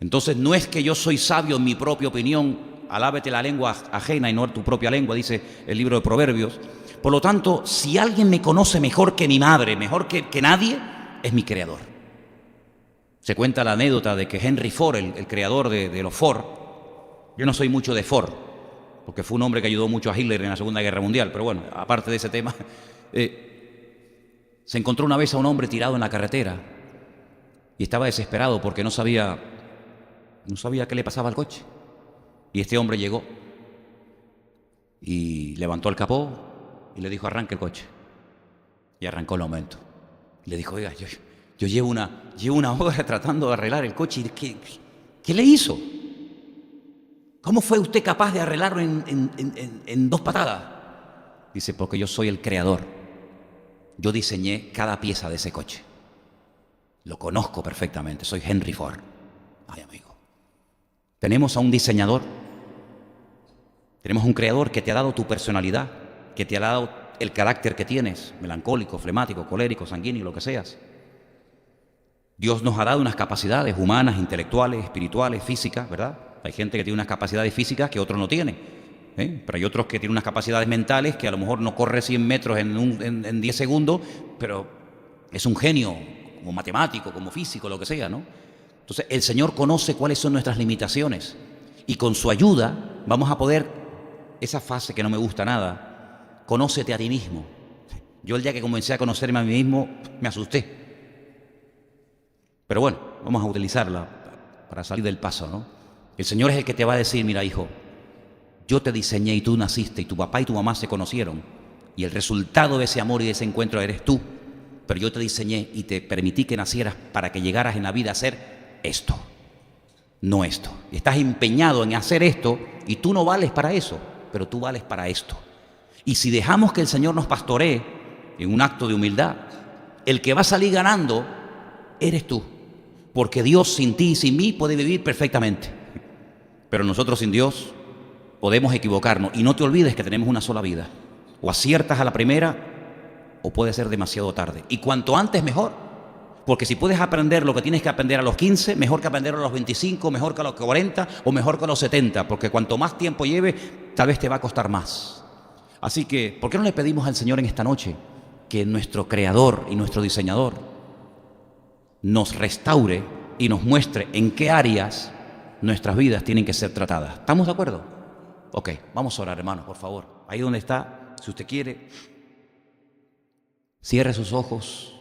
Entonces no es que yo soy sabio en mi propia opinión, alábete la lengua ajena y no tu propia lengua, dice el libro de Proverbios. Por lo tanto, si alguien me conoce mejor que mi madre, mejor que nadie, es mi creador. Se cuenta la anécdota de que Henry Ford, el creador de los Ford, yo no soy mucho de Ford, porque fue un hombre que ayudó mucho a Hitler en la Segunda Guerra Mundial, pero bueno, aparte de ese tema, se encontró una vez a un hombre tirado en la carretera y estaba desesperado porque no sabía qué le pasaba al coche. Y este hombre llegó y levantó el capó y le dijo: arranque el coche. Y arrancó el momento. Y le dijo: oiga, yo llevo una hora tratando de arreglar el coche. ¿Qué le hizo? ¿Cómo fue usted capaz de arreglarlo en 2 patadas? Dice: porque yo soy el creador. Yo diseñé cada pieza de ese coche. Lo conozco perfectamente. Soy Henry Ford. Ay, amigo. Tenemos a un diseñador. Tenemos un creador que te ha dado tu personalidad, que te ha dado el carácter que tienes, melancólico, flemático, colérico, sanguíneo, lo que seas. Dios nos ha dado unas capacidades humanas, intelectuales, espirituales, físicas, ¿verdad? Hay gente que tiene unas capacidades físicas que otros no tienen, pero hay otros que tienen unas capacidades mentales que a lo mejor no corre 100 metros en 10 segundos, pero es un genio, como matemático, como físico, lo que sea, ¿no? Entonces el Señor conoce cuáles son nuestras limitaciones y con su ayuda vamos a poder, esa fase que no me gusta nada, conócete a ti mismo. Yo el día que comencé a conocerme a mí mismo me asusté. Pero bueno, vamos a utilizarla para salir del paso, ¿no? El Señor es el que te va a decir: mira, hijo, Yo te diseñé y tú naciste y tu papá y tu mamá se conocieron. Y el resultado de ese amor y de ese encuentro eres tú. Pero yo te diseñé y te permití que nacieras para que llegaras en la vida a hacer esto, no esto. Estás empeñado en hacer esto y tú no vales para eso, pero tú vales para esto. Y si dejamos que el Señor nos pastoree en un acto de humildad, el que va a salir ganando eres tú. Porque Dios sin ti y sin mí puede vivir perfectamente. Pero nosotros sin Dios podemos equivocarnos. Y no te olvides que tenemos una sola vida. O aciertas a la primera o puede ser demasiado tarde. Y cuanto antes mejor. Porque si puedes aprender lo que tienes que aprender a los 15, mejor que aprenderlo a los 25, mejor que a los 40 o mejor que a los 70. Porque cuanto más tiempo lleve, tal vez te va a costar más. Así que, ¿por qué no le pedimos al Señor en esta noche que nuestro Creador y nuestro Diseñador nos restaure y nos muestre en qué áreas nuestras vidas tienen que ser tratadas? ¿Estamos de acuerdo? Ok, vamos a orar, hermanos, por favor. Ahí donde está, si usted quiere, cierre sus ojos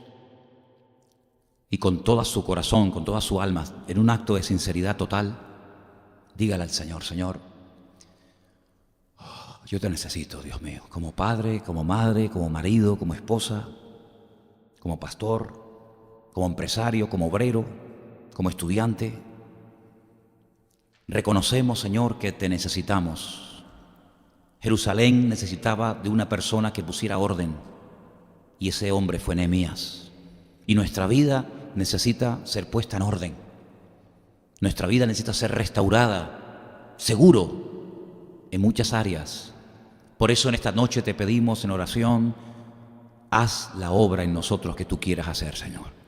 y con todo su corazón, con toda su alma, en un acto de sinceridad total, dígale al Señor: Señor, yo te necesito, Dios mío, como padre, como madre, como marido, como esposa, como pastor, como empresario, como obrero, como estudiante. Reconocemos, Señor, que te necesitamos. Jerusalén necesitaba de una persona que pusiera orden, y ese hombre fue Nehemías. Y nuestra vida necesita ser puesta en orden. Nuestra vida necesita ser restaurada, seguro, en muchas áreas. Por eso en esta noche te pedimos en oración: haz la obra en nosotros que tú quieras hacer, Señor.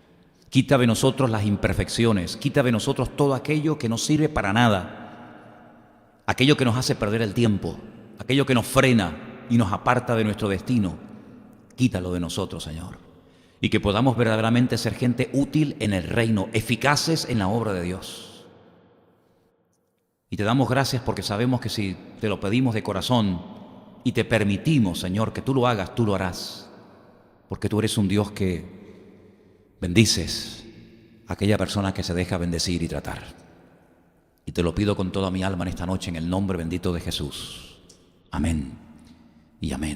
Quita de nosotros las imperfecciones, quita de nosotros todo aquello que no sirve para nada, aquello que nos hace perder el tiempo, aquello que nos frena y nos aparta de nuestro destino. Quítalo de nosotros, Señor, y que podamos verdaderamente ser gente útil en el reino, eficaces en la obra de Dios. Y te damos gracias porque sabemos que si te lo pedimos de corazón y te permitimos, Señor, que tú lo hagas, tú lo harás, porque tú eres un Dios que bendices a aquella persona que se deja bendecir y tratar. Y te lo pido con toda mi alma en esta noche, en el nombre bendito de Jesús. Amén y amén.